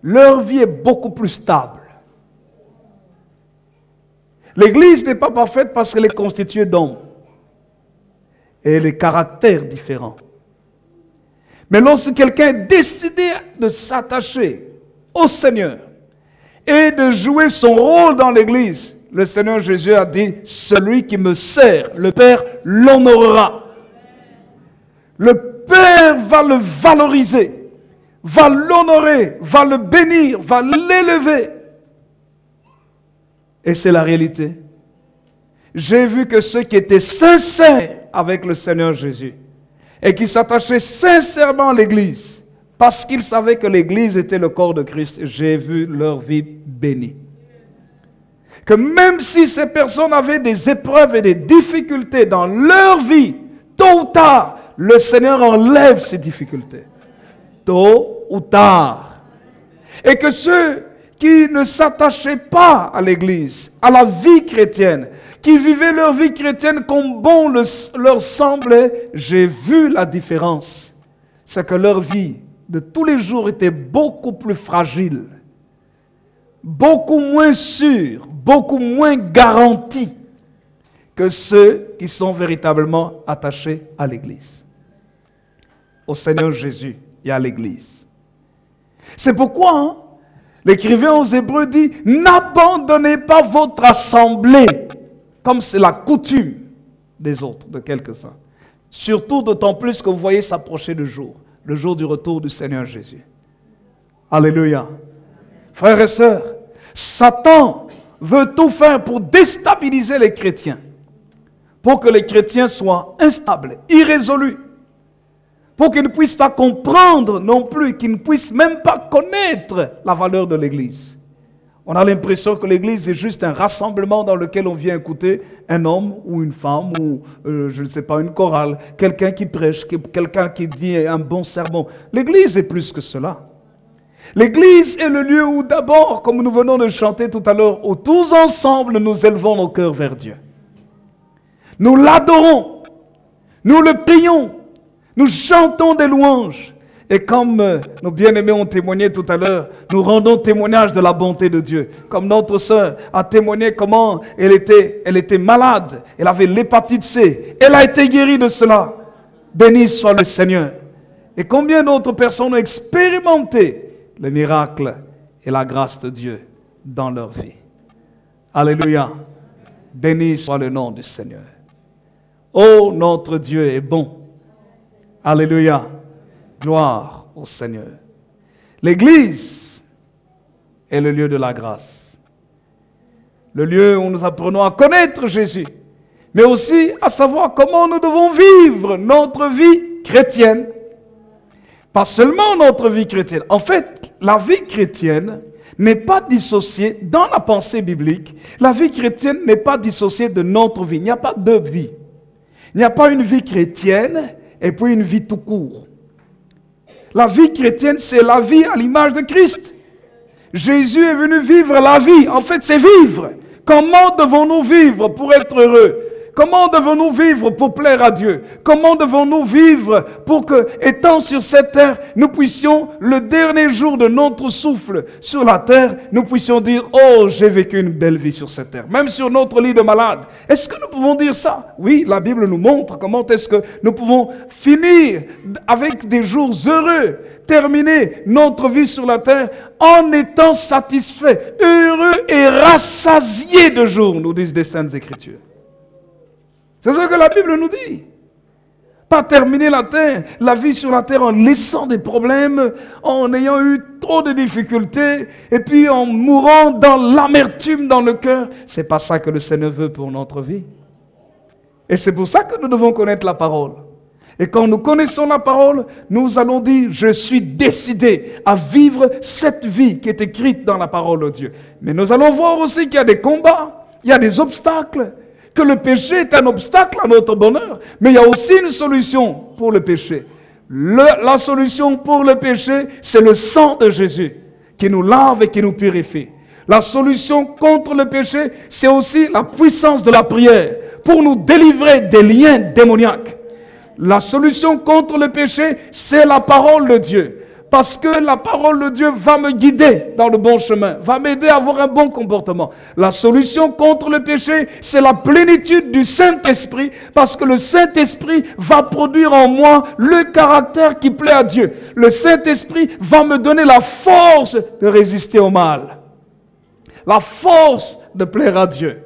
A: leur vie est beaucoup plus stable. L'église n'est pas parfaite parce qu'elle est constituée d'hommes. Et les caractères différents. Mais lorsque quelqu'un est décidé de s'attacher au Seigneur et de jouer son rôle dans l'église, le Seigneur Jésus a dit, celui qui me sert, le Père l'honorera. Le Père va le valoriser, va l'honorer, va le bénir, va l'élever. Et c'est la réalité. J'ai vu que ceux qui étaient sincères avec le Seigneur Jésus et qui s'attachaient sincèrement à l'église, parce qu'ils savaient que l'église était le corps de Christ, j'ai vu leur vie bénie. Que même si ces personnes avaient des épreuves et des difficultés dans leur vie, tôt ou tard, le Seigneur enlève ces difficultés. Tôt ou tard. Et que ceux qui ne s'attachaient pas à l'église, à la vie chrétienne, qui vivaient leur vie chrétienne comme bon leur semblait, j'ai vu la différence. C'est que leur vie de tous les jours était beaucoup plus fragile, beaucoup moins sûre, beaucoup moins garantie que ceux qui sont véritablement attachés à l'église, au Seigneur Jésus et à l'église. C'est pourquoi l'écrivain aux Hébreux dit, n'abandonnez pas votre assemblée, comme c'est la coutume des autres, de quelques-uns. Surtout d'autant plus que vous voyez s'approcher le jour du retour du Seigneur Jésus. Alléluia. Frères et sœurs, Satan veut tout faire pour déstabiliser les chrétiens, pour que les chrétiens soient instables, irrésolus, pour qu'ils ne puissent pas comprendre non plus, qu'ils ne puissent même pas connaître la valeur de l'Église. On a l'impression que l'Église est juste un rassemblement dans lequel on vient écouter un homme ou une femme ou, je ne sais pas, une chorale, quelqu'un qui prêche, quelqu'un qui dit un bon sermon. L'Église est plus que cela. L'Église est le lieu où d'abord, comme nous venons de chanter tout à l'heure, où tous ensemble nous élevons nos cœurs vers Dieu. Nous l'adorons, nous le prions, nous chantons des louanges. Et comme nos bien-aimés ont témoigné tout à l'heure, nous rendons témoignage de la bonté de Dieu. Comme notre sœur a témoigné comment elle était malade, elle avait l'hépatite C, elle a été guérie de cela. Béni soit le Seigneur. Et combien d'autres personnes ont expérimenté le miracle et la grâce de Dieu dans leur vie. Alléluia. Béni soit le nom du Seigneur. Oh, notre Dieu est bon. Alléluia. Gloire au Seigneur. L'Église est le lieu de la grâce. Le lieu où nous apprenons à connaître Jésus, mais aussi à savoir comment nous devons vivre notre vie chrétienne. Pas seulement notre vie chrétienne. En fait, la vie chrétienne n'est pas dissociée dans la pensée biblique. La vie chrétienne n'est pas dissociée de notre vie. Il n'y a pas deux vies. Il n'y a pas une vie chrétienne et puis une vie tout court. La vie chrétienne, c'est la vie à l'image de Christ. Jésus est venu vivre la vie. En fait, c'est vivre. Comment devons-nous vivre pour être heureux? Comment devons-nous vivre pour plaire à Dieu? Comment devons-nous vivre pour que, étant sur cette terre, nous puissions, le dernier jour de notre souffle sur la terre, nous puissions dire, oh, j'ai vécu une belle vie sur cette terre. Même sur notre lit de malade. Est-ce que nous pouvons dire ça? Oui, la Bible nous montre comment est-ce que nous pouvons finir avec des jours heureux, terminer notre vie sur la terre en étant satisfaits, heureux et rassasiés de jours, nous disent les Saintes Écritures. C'est ce que la Bible nous dit. Pas terminer la vie sur la terre en laissant des problèmes, en ayant eu trop de difficultés, et puis en mourant dans l'amertume dans le cœur. C'est pas ça que le Seigneur veut pour notre vie. Et c'est pour ça que nous devons connaître la parole. Et quand nous connaissons la parole, nous allons dire, je suis décidé à vivre cette vie qui est écrite dans la parole de Dieu. Mais nous allons voir aussi qu'il y a des combats, il y a des obstacles, que le péché est un obstacle à notre bonheur. Mais il y a aussi une solution pour le péché. La solution pour le péché, c'est le sang de Jésus qui nous lave et qui nous purifie. La solution contre le péché, c'est aussi la puissance de la prière pour nous délivrer des liens démoniaques. La solution contre le péché, c'est la parole de Dieu. Parce que la parole de Dieu va me guider dans le bon chemin, va m'aider à avoir un bon comportement. La solution contre le péché, c'est la plénitude du Saint-Esprit, parce que le Saint-Esprit va produire en moi le caractère qui plaît à Dieu. Le Saint-Esprit va me donner la force de résister au mal, la force de plaire à Dieu.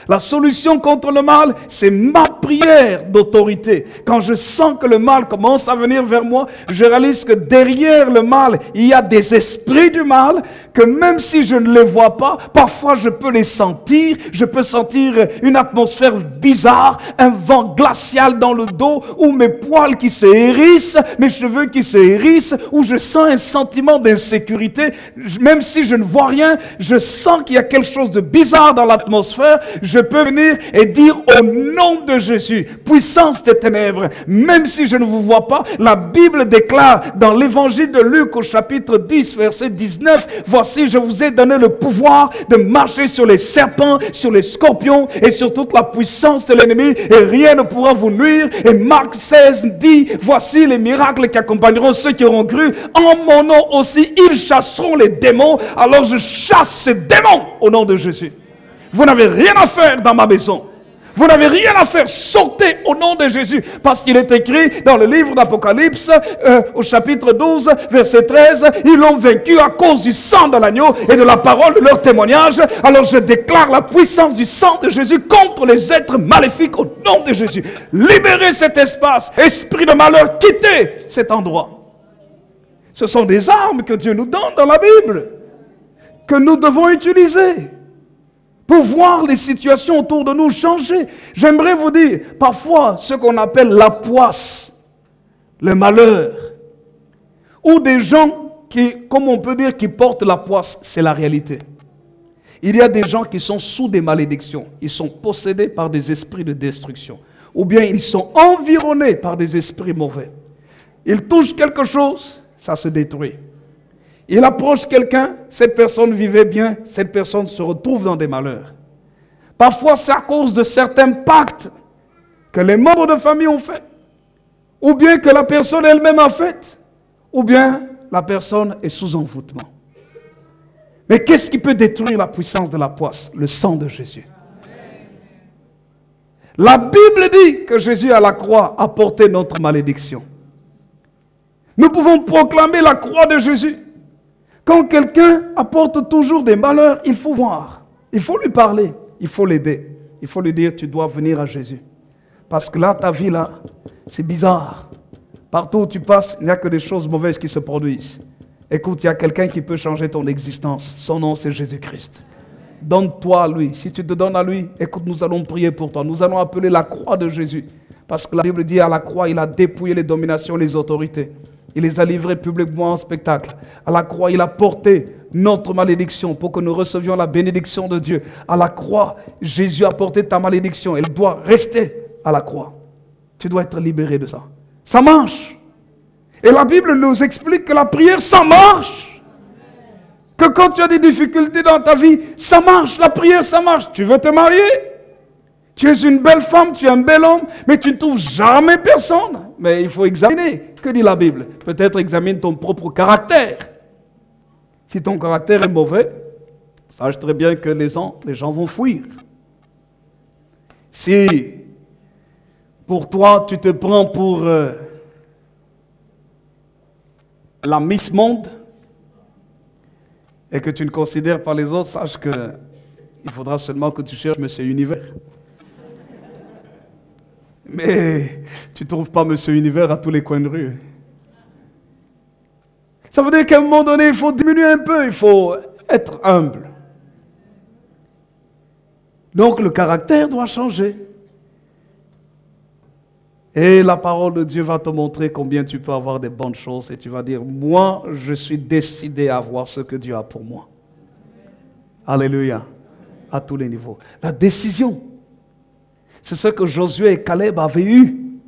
A: La solution contre le mal, c'est ma prière d'autorité. Quand je sens que le mal commence à venir vers moi, je réalise que derrière le mal, il y a des esprits du mal, que même si je ne les vois pas, parfois je peux les sentir. Je peux sentir une atmosphère bizarre, un vent glacial dans le dos, ou mes poils qui se hérissent, mes cheveux qui se hérissent, ou je sens un sentiment d'insécurité. Même si je ne vois rien, je sens qu'il y a quelque chose de bizarre dans l'atmosphère. Je peux venir et dire au nom de Jésus, puissance des ténèbres, même si je ne vous vois pas, la Bible déclare dans l'évangile de Luc au chapitre 10, verset 19, voici je vous ai donné le pouvoir de marcher sur les serpents, sur les scorpions et sur toute la puissance de l'ennemi et rien ne pourra vous nuire. Et Marc 16 dit, voici les miracles qui accompagneront ceux qui auront cru. En mon nom aussi, ils chasseront les démons. Alors je chasse ces démons au nom de Jésus. Vous n'avez rien à faire dans ma maison. Vous n'avez rien à faire. Sortez au nom de Jésus. Parce qu'il est écrit dans le livre d'Apocalypse, au chapitre 12, verset 13, ils l'ont vaincu à cause du sang de l'agneau et de la parole de leur témoignage. Alors je déclare la puissance du sang de Jésus contre les êtres maléfiques au nom de Jésus. Libérez cet espace. Esprit de malheur, quittez cet endroit. Ce sont des armes que Dieu nous donne dans la Bible, que nous devons utiliser pour voir les situations autour de nous changer. J'aimerais vous dire, parfois, ce qu'on appelle la poisse, le malheur, ou des gens qui, comme on peut dire, qui portent la poisse, c'est la réalité. Il y a des gens qui sont sous des malédictions, ils sont possédés par des esprits de destruction, ou bien ils sont environnés par des esprits mauvais. Ils touchent quelque chose, ça se détruit. Il approche quelqu'un, cette personne vivait bien, cette personne se retrouve dans des malheurs. Parfois, c'est à cause de certains pactes que les membres de famille ont fait, ou bien que la personne elle-même a fait, ou bien la personne est sous envoûtement. Mais qu'est-ce qui peut détruire la puissance de la poisse? Le sang de Jésus. La Bible dit que Jésus à la croix a porté notre malédiction. Nous pouvons proclamer la croix de Jésus. Quand quelqu'un apporte toujours des malheurs, il faut voir. Il faut lui parler. Il faut l'aider. Il faut lui dire, tu dois venir à Jésus. Parce que là, ta vie, là, c'est bizarre. Partout où tu passes, il n'y a que des choses mauvaises qui se produisent. Écoute, il y a quelqu'un qui peut changer ton existence. Son nom, c'est Jésus-Christ. Donne-toi à lui. Si tu te donnes à lui, écoute, nous allons prier pour toi. Nous allons appeler la croix de Jésus. Parce que la Bible dit, à la croix, il a dépouillé les dominations, les autorités. Il les a livrés publiquement en spectacle. À la croix, il a porté notre malédiction pour que nous recevions la bénédiction de Dieu. À la croix, Jésus a porté ta malédiction. Elle doit rester à la croix. Tu dois être libéré de ça. Ça marche. Et la Bible nous explique que la prière, ça marche. Que quand tu as des difficultés dans ta vie, ça marche. La prière, ça marche. Tu veux te marier? Tu es une belle femme, tu es un bel homme, mais tu ne trouves jamais personne. Mais il faut examiner. Que dit la Bible? Peut-être examine ton propre caractère. Si ton caractère est mauvais, sache très bien que les gens vont fuir. Si pour toi, tu te prends pour la Miss Monde et que tu ne considères pas les autres, sache qu'il faudra seulement que tu cherches Monsieur Univers. Mais tu ne trouves pas Monsieur Univers à tous les coins de rue. Ça veut dire qu'à un moment donné, il faut diminuer un peu, il faut être humble. Donc le caractère doit changer. Et la parole de Dieu va te montrer combien tu peux avoir des bonnes choses. Et tu vas dire, moi, je suis décidé à avoir ce que Dieu a pour moi. Alléluia. À tous les niveaux. La décision. C'est ce que Josué et Caleb avaient eu.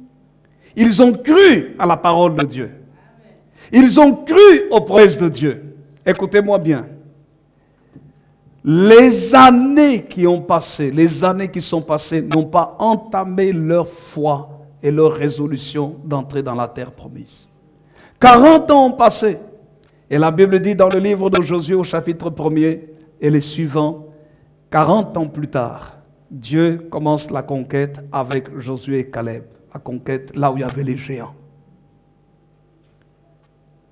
A: Ils ont cru à la parole de Dieu. Ils ont cru aux promesses de Dieu. Écoutez-moi bien. Les années qui ont passé, les années qui sont passées n'ont pas entamé leur foi et leur résolution d'entrer dans la terre promise. 40 ans ont passé. Et la Bible dit dans le livre de Josué au chapitre 1er et les suivants, 40 ans plus tard, Dieu commence la conquête avec Josué et Caleb. La conquête là où il y avait les géants.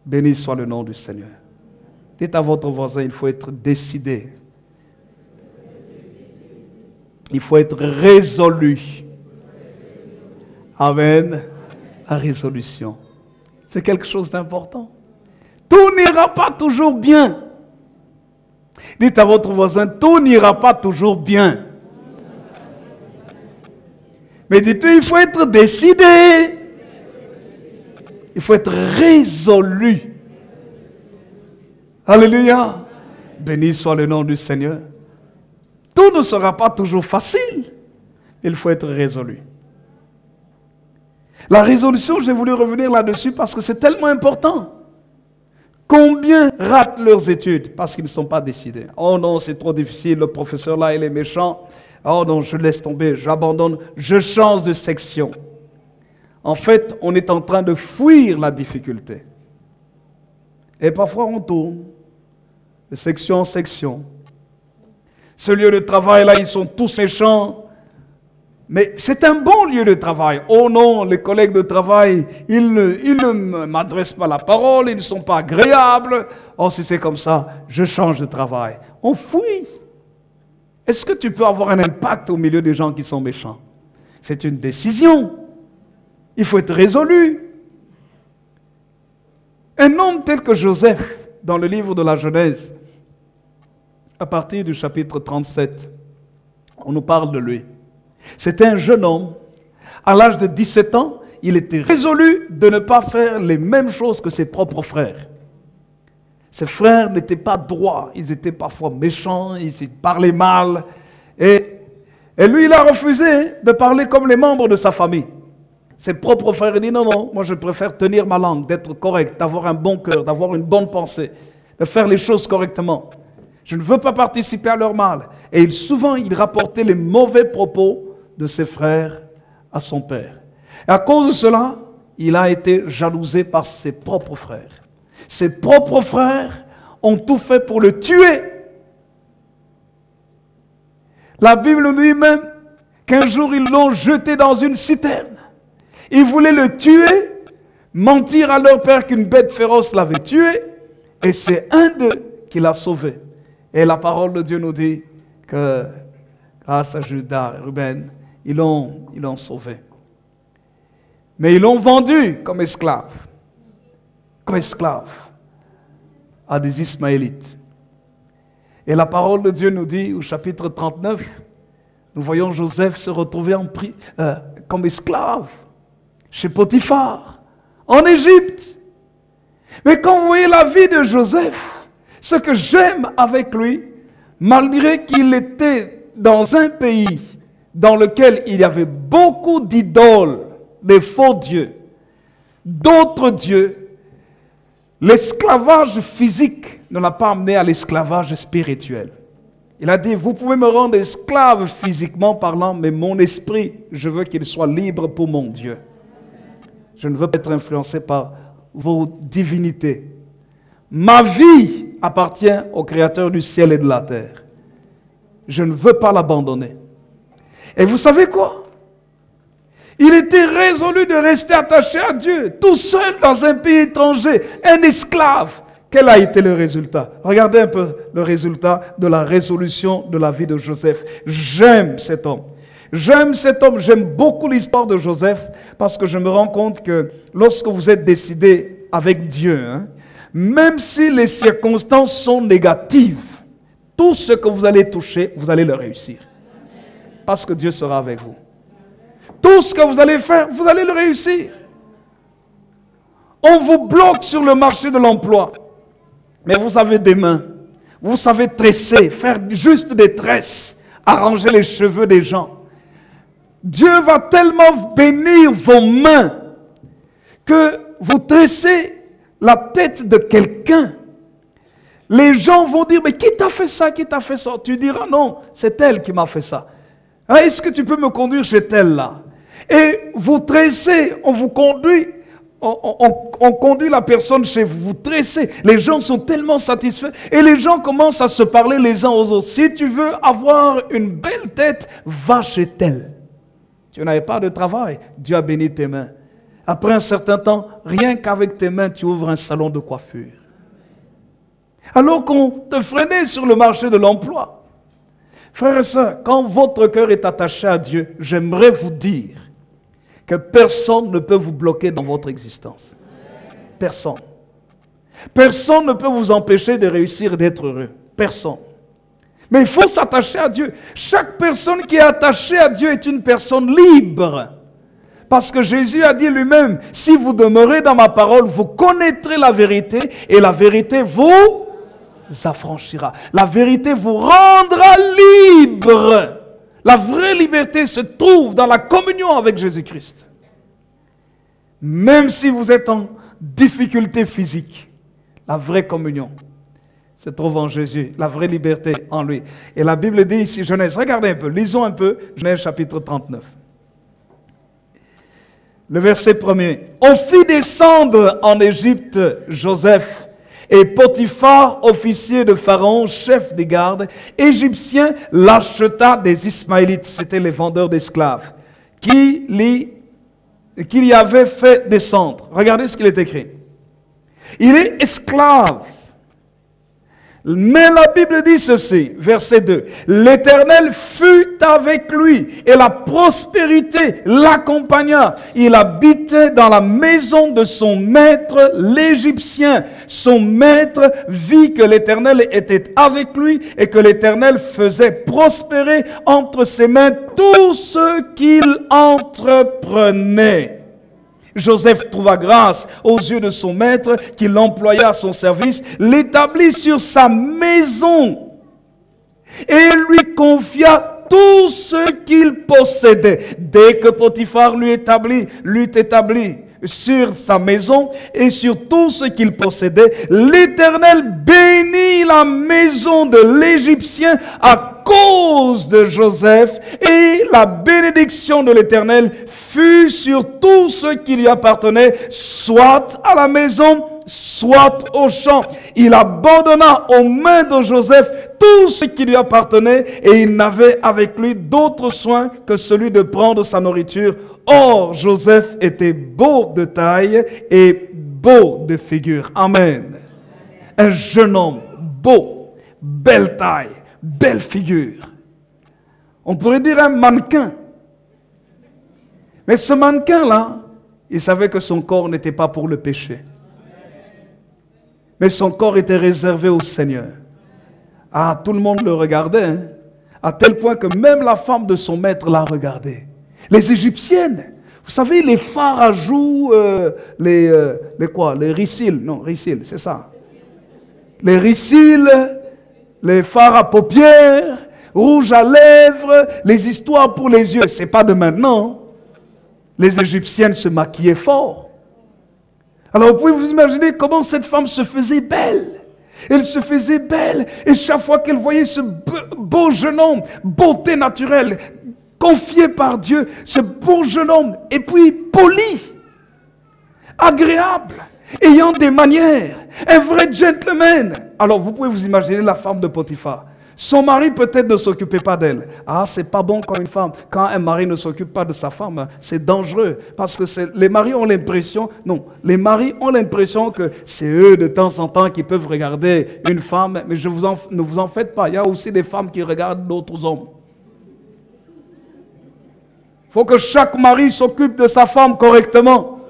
A: Béni soit le nom du Seigneur. Dites à votre voisin, il faut être décidé. Il faut être résolu. Amen. La résolution. C'est quelque chose d'important. Tout n'ira pas toujours bien. Dites à votre voisin, tout n'ira pas toujours bien. Mais dites-lui, il faut être décidé. Il faut être résolu. Alléluia. Béni soit le nom du Seigneur. Tout ne sera pas toujours facile. Il faut être résolu. La résolution, j'ai voulu revenir là-dessus parce que c'est tellement important. Combien ratent leurs études parce qu'ils ne sont pas décidés? Oh non, c'est trop difficile, le professeur là, il est méchant. Oh non, je laisse tomber, j'abandonne, je change de section. En fait, on est en train de fuir la difficulté. Et parfois, on tourne de section en section. Ce lieu de travail là, ils sont tous méchants. Mais c'est un bon lieu de travail. Oh non, les collègues de travail, ils ne m'adressent pas la parole, ils ne sont pas agréables. Oh, si c'est comme ça, je change de travail. On fuit. Est-ce que tu peux avoir un impact au milieu des gens qui sont méchants? C'est une décision. Il faut être résolu. Un homme tel que Joseph, dans le livre de la Genèse, à partir du chapitre 37, on nous parle de lui. C'était un jeune homme. À l'âge de 17 ans, il était résolu de ne pas faire les mêmes choses que ses propres frères. Ses frères n'étaient pas droits, ils étaient parfois méchants, ils parlaient mal. Et lui, il a refusé de parler comme les membres de sa famille. Ses propres frères, il dit non, non, moi je préfère tenir ma langue, d'être correct, d'avoir un bon cœur, d'avoir une bonne pensée, de faire les choses correctement. Je ne veux pas participer à leur mal. Et souvent, il rapportait les mauvais propos de ses frères à son père. Et à cause de cela, il a été jalousé par ses propres frères. Ses propres frères ont tout fait pour le tuer. La Bible nous dit même qu'un jour, ils l'ont jeté dans une citerne. Ils voulaient le tuer, mentir à leur père qu'une bête féroce l'avait tué. Et c'est un d'eux qui l'a sauvé. Et la parole de Dieu nous dit que grâce à Judas et Ruben, ils l'ont sauvé. Mais ils l'ont vendu comme esclave. Comme esclave à des Ismaélites. Et la parole de Dieu nous dit, au chapitre 39, nous voyons Joseph se retrouver comme esclave chez Potiphar, en Égypte. Mais quand vous voyez la vie de Joseph, ce que j'aime avec lui, malgré qu'il était dans un pays dans lequel il y avait beaucoup d'idoles, des faux dieux, d'autres dieux, l'esclavage physique ne l'a pas amené à l'esclavage spirituel. Il a dit, vous pouvez me rendre esclave physiquement parlant, mais mon esprit, je veux qu'il soit libre pour mon Dieu. Je ne veux pas être influencé par vos divinités. Ma vie appartient au Créateur du ciel et de la terre. Je ne veux pas l'abandonner. Et vous savez quoi? Il était résolu de rester attaché à Dieu, tout seul dans un pays étranger, un esclave. Quel a été le résultat? Regardez un peu le résultat de la résolution de la vie de Joseph. J'aime cet homme. J'aime cet homme. J'aime beaucoup l'histoire de Joseph parce que je me rends compte que lorsque vous êtes décidé avec Dieu, même si les circonstances sont négatives, tout ce que vous allez toucher, vous allez le réussir. Parce que Dieu sera avec vous. Tout ce que vous allez faire, vous allez le réussir. On vous bloque sur le marché de l'emploi. Mais vous avez des mains. Vous savez tresser, faire juste des tresses, arranger les cheveux des gens. Dieu va tellement bénir vos mains que vous tressez la tête de quelqu'un. Les gens vont dire, mais qui t'a fait ça, qui t'a fait ça? Tu diras, non, c'est elle qui m'a fait ça. Est-ce que tu peux me conduire chez elle là? Et vous tressez, on vous conduit, on conduit la personne chez vous, vous tressez. Les gens sont tellement satisfaits et les gens commencent à se parler les uns aux autres. Si tu veux avoir une belle tête, va chez elle. Tu n'avais pas de travail, Dieu a béni tes mains. Après un certain temps, rien qu'avec tes mains, tu ouvres un salon de coiffure. Alors qu'on te freinait sur le marché de l'emploi. Frères et sœurs, quand votre cœur est attaché à Dieu, j'aimerais vous dire que personne ne peut vous bloquer dans votre existence. Personne. Personne ne peut vous empêcher de réussir, d'être heureux. Personne. Mais il faut s'attacher à Dieu. Chaque personne qui est attachée à Dieu est une personne libre. Parce que Jésus a dit lui-même, si vous demeurez dans ma parole, vous connaîtrez la vérité et la vérité vous affranchira. La vérité vous rendra libre. La vraie liberté se trouve dans la communion avec Jésus-Christ. Même si vous êtes en difficulté physique, la vraie communion se trouve en Jésus, la vraie liberté en lui. Et la Bible dit ici, Genèse, regardez un peu, lisons un peu, Genèse chapitre 39. Le verset 1er. On fit descendre en Égypte Joseph et Potiphar, officier de Pharaon, chef des gardes, égyptien, l'acheta des Ismaélites, c'était les vendeurs d'esclaves, qui y avait fait descendre. Regardez ce qu'il est écrit. Il est esclave. Mais la Bible dit ceci, verset 2. L'Éternel fut avec lui et la prospérité l'accompagna. Il habitait dans la maison de son maître, l'Égyptien. Son maître vit que l'Éternel était avec lui et que l'Éternel faisait prospérer entre ses mains tout ce qu'il entreprenait. Joseph trouva grâce aux yeux de son maître qui l'employa à son service, l'établit sur sa maison et lui confia tout ce qu'il possédait. Dès que Potiphar l'eut établi sur sa maison et sur tout ce qu'il possédait, l'Éternel bénit la maison de l'Égyptien à cause de Joseph, et la bénédiction de l'Éternel fut sur tout ce qui lui appartenait, soit à la maison, soit au champ. Il abandonna aux mains de Joseph tout ce qui lui appartenait, et il n'avait avec lui d'autre soin que celui de prendre sa nourriture. Or, Joseph était beau de taille et beau de figure. Amen. Un jeune homme, beau, belle taille, belle figure. On pourrait dire un mannequin. Mais ce mannequin-là, il savait que son corps n'était pas pour le péché. Mais son corps était réservé au Seigneur. Ah, tout le monde le regardait, hein, à tel point que même la femme de son maître la regardait. Les Égyptiennes, vous savez, les fards à joues, les ricils, non, ricils, c'est ça. Les ricils, les fards à paupières, rouge à lèvres, les histoires pour les yeux, c'est pas de maintenant. Les Égyptiennes se maquillaient fort. Alors vous pouvez vous imaginer comment cette femme se faisait belle. Elle se faisait belle et chaque fois qu'elle voyait ce beau jeune homme, beauté naturelle, confié par Dieu, ce beau jeune homme, et puis poli, agréable, ayant des manières, un vrai gentleman. Alors vous pouvez vous imaginer la femme de Potiphar. Son mari peut-être ne s'occupait pas d'elle. Ah, c'est pas bon quand un mari ne s'occupe pas de sa femme, c'est dangereux. Parce que les maris ont l'impression, non, les maris ont l'impression que c'est eux de temps en temps qui peuvent regarder une femme, mais ne vous en faites pas, il y a aussi des femmes qui regardent d'autres hommes. Il faut que chaque mari s'occupe de sa femme correctement.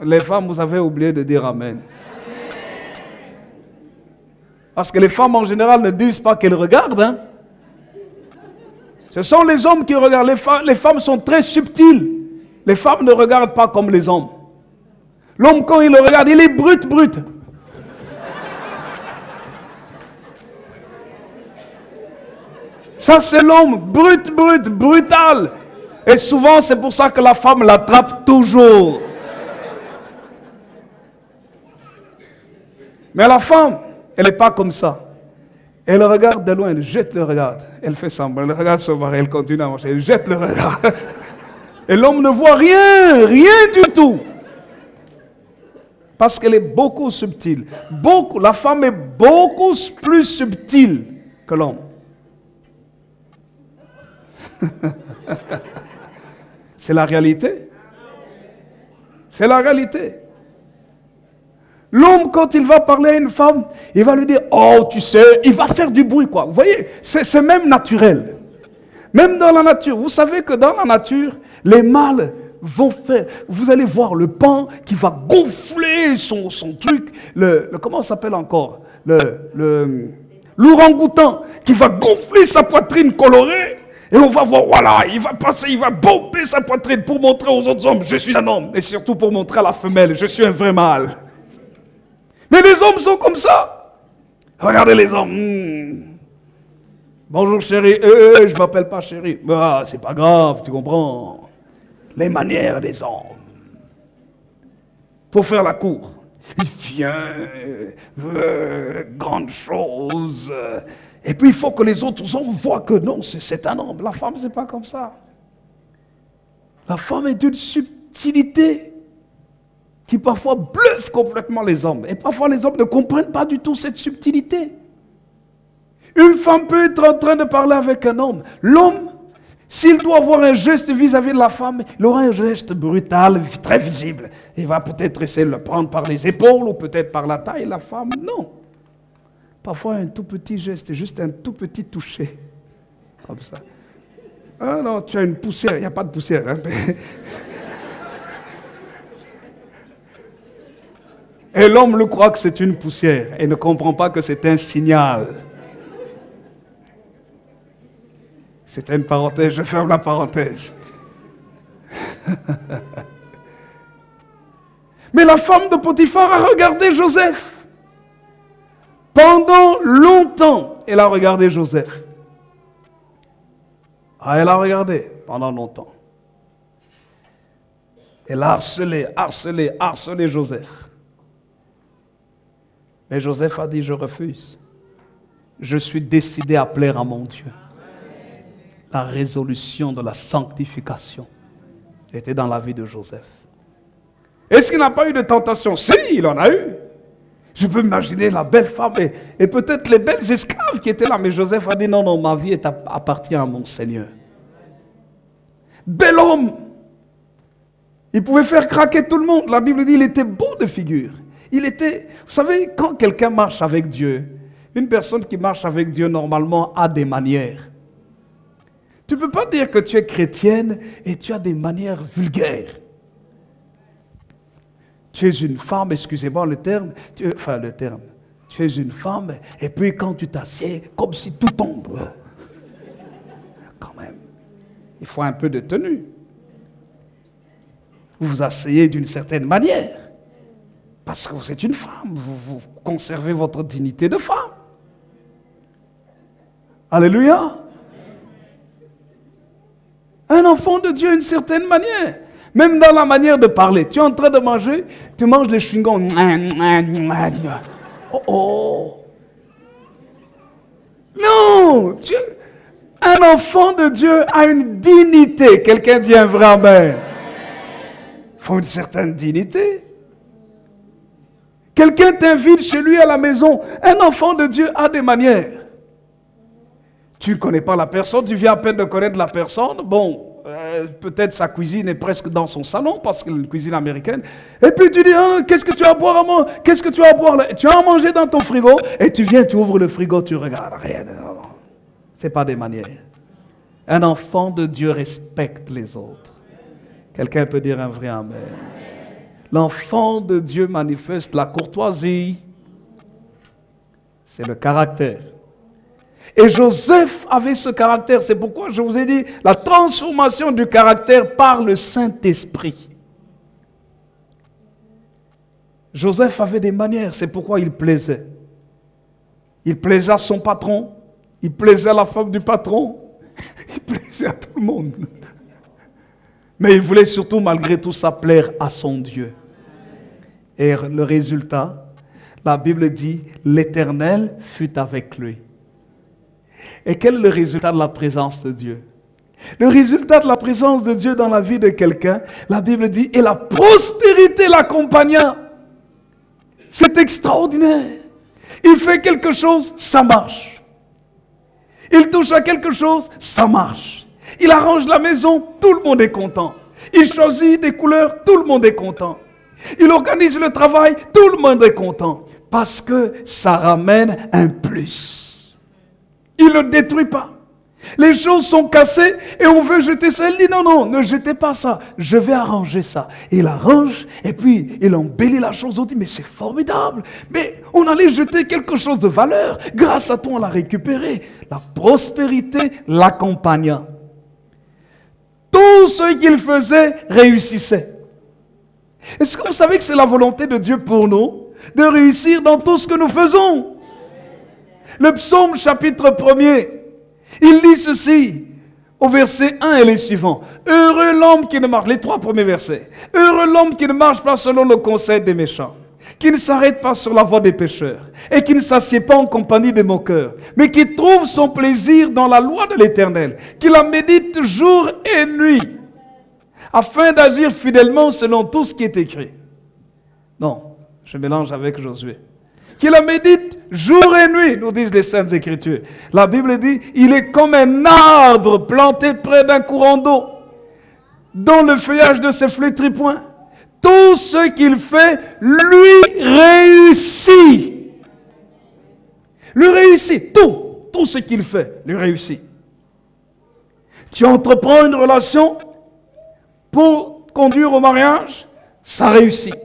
A: Les femmes, vous avez oublié de dire Amen. Parce que les femmes en général ne disent pas qu'elles regardent. Hein. Ce sont les hommes qui regardent. Les femmes sont très subtiles. Les femmes ne regardent pas comme les hommes. L'homme, quand il le regarde, il est brut. Ça, c'est l'homme brutal. Et souvent, c'est pour ça que la femme l'attrape toujours. Mais la femme, elle n'est pas comme ça. Elle regarde de loin, elle jette le regard. Elle fait semblant, elle regarde son mari, elle continue à marcher, elle jette le regard. Et l'homme ne voit rien du tout. Parce qu'elle est beaucoup subtile. La femme est beaucoup plus subtile que l'homme. C'est la réalité. C'est la réalité. L'homme, quand il va parler à une femme, il va lui dire, oh, tu sais, il va faire du bruit, quoi. Vous voyez, c'est même naturel. Même dans la nature. Vous savez que dans la nature, les mâles vont faire, vous allez voir le paon qui va gonfler son truc, comment ça s'appelle encore? L'orang-outan qui va gonfler sa poitrine colorée. Et on va voir, voilà, il va passer, il va bomber sa poitrine pour montrer aux autres hommes, je suis un homme. Et surtout pour montrer à la femelle, je suis un vrai mâle. Mais les hommes sont comme ça. Regardez les hommes. Bonjour chérie. Je m'appelle pas chérie. Ah, c'est pas grave, tu comprends. Les manières des hommes. Pour faire la cour. Il vient, grandes choses. Et puis il faut que les autres hommes voient que non, c'est un homme. La femme, c'est pas comme ça. La femme est d'une subtilité qui parfois bluffe complètement les hommes. Et parfois les hommes ne comprennent pas du tout cette subtilité. Une femme peut être en train de parler avec un homme. L'homme, s'il doit avoir un geste vis-à-vis de la femme, il aura un geste brutal, très visible. Il va peut-être essayer de le prendre par les épaules ou peut-être par la taille. La femme, non. Parfois un tout petit geste, juste un tout petit toucher. Comme ça. Ah non, tu as une poussière. Il n'y a pas de poussière. Hein. Et l'homme le croit que c'est une poussière et ne comprend pas que c'est un signal. C'est une parenthèse, je ferme la parenthèse. Mais la femme de Potiphar a regardé Joseph. Pendant longtemps, elle a regardé Joseph. Ah, elle a regardé pendant longtemps. Elle a harcelé Joseph. Mais Joseph a dit, je refuse. Je suis décidé à plaire à mon Dieu. La résolution de la sanctification était dans la vie de Joseph. Est-ce qu'il n'a pas eu de tentation? Si, il en a eu. Je peux imaginer la belle femme et peut-être les belles esclaves qui étaient là. Mais Joseph a dit, non, ma vie appartient à mon Seigneur. Bel homme. Il pouvait faire craquer tout le monde. La Bible dit, il était beau de figure. Vous savez, quand quelqu'un marche avec Dieu, une personne qui marche avec Dieu normalement a des manières. Tu ne peux pas dire que tu es chrétienne et tu as des manières vulgaires. Tu es une femme, excusez-moi le terme, tu es une femme et puis quand tu t'assieds, comme si tout tombe. Quand même, il faut un peu de tenue. Vous vous asseyez d'une certaine manière. Parce que vous êtes une femme, vous conservez votre dignité de femme. Alléluia. Un enfant de Dieu a une certaine manière. Même dans la manière de parler. Tu es en train de manger, tu manges les chewing-gums. Oh oh. Non. Un enfant de Dieu a une dignité. Quelqu'un dit un vrai amen. Il faut une certaine dignité. Quelqu'un t'invite chez lui à la maison. Un enfant de Dieu a des manières. Tu ne connais pas la personne, tu viens à peine de connaître la personne. Bon, peut-être sa cuisine est presque dans son salon parce qu'elle est une cuisine américaine. Et puis tu dis, qu'est-ce que tu as à boire à manger? Qu'est-ce que tu as à boire là? Tu as à manger dans ton frigo. Et tu viens, tu ouvres le frigo, tu regardes. Rien. Ce n'est pas des manières. Un enfant de Dieu respecte les autres. Quelqu'un peut dire un vrai amen. L'enfant de Dieu manifeste la courtoisie. C'est le caractère. Et Joseph avait ce caractère. C'est pourquoi je vous ai dit la transformation du caractère par le Saint-Esprit. Joseph avait des manières. C'est pourquoi il plaisait. Il plaisait à son patron. Il plaisait à la femme du patron. Il plaisait à tout le monde. Mais il voulait surtout, malgré tout ça, plaire à son Dieu. Et le résultat, la Bible dit, l'Éternel fut avec lui. Et quel est le résultat de la présence de Dieu? Le résultat de la présence de Dieu dans la vie de quelqu'un, la Bible dit, et la prospérité l'accompagna. C'est extraordinaire. Il fait quelque chose, ça marche. Il touche à quelque chose, ça marche. Il arrange la maison, tout le monde est content. Il choisit des couleurs, tout le monde est content. Il organise le travail, tout le monde est content. Parce que ça ramène un plus. Il ne le détruit pas. Les choses sont cassées et on veut jeter ça. Il dit non, ne jetez pas ça. Je vais arranger ça. Il arrange et puis il embellit la chose. On dit mais c'est formidable. Mais on allait jeter quelque chose de valeur. Grâce à toi, on l'a récupéré. La prospérité l'accompagna. Tout ce qu'il faisait réussissait. Est-ce que vous savez que c'est la volonté de Dieu pour nous de réussir dans tout ce que nous faisons? Le psaume chapitre 1er, il dit ceci, au verset 1 et les suivants. Heureux l'homme qui ne marche, les 3 premiers versets. Heureux l'homme qui ne marche pas selon le conseil des méchants, qui ne s'arrête pas sur la voie des pécheurs, et qui ne s'assied pas en compagnie des moqueurs, mais qui trouve son plaisir dans la loi de l'Éternel, qui la médite jour et nuit, afin d'agir fidèlement selon tout ce qui est écrit. Non, je mélange avec Josué. Qui la médite jour et nuit, nous disent les Saintes Écritures. La Bible dit, il est comme un arbre planté près d'un courant d'eau, dont le feuillage ne se flétrit point. Tout ce qu'il fait, lui réussit. Lui réussit, tout ce qu'il fait, lui réussit. Tu entreprends une relation pour conduire au mariage, ça réussit.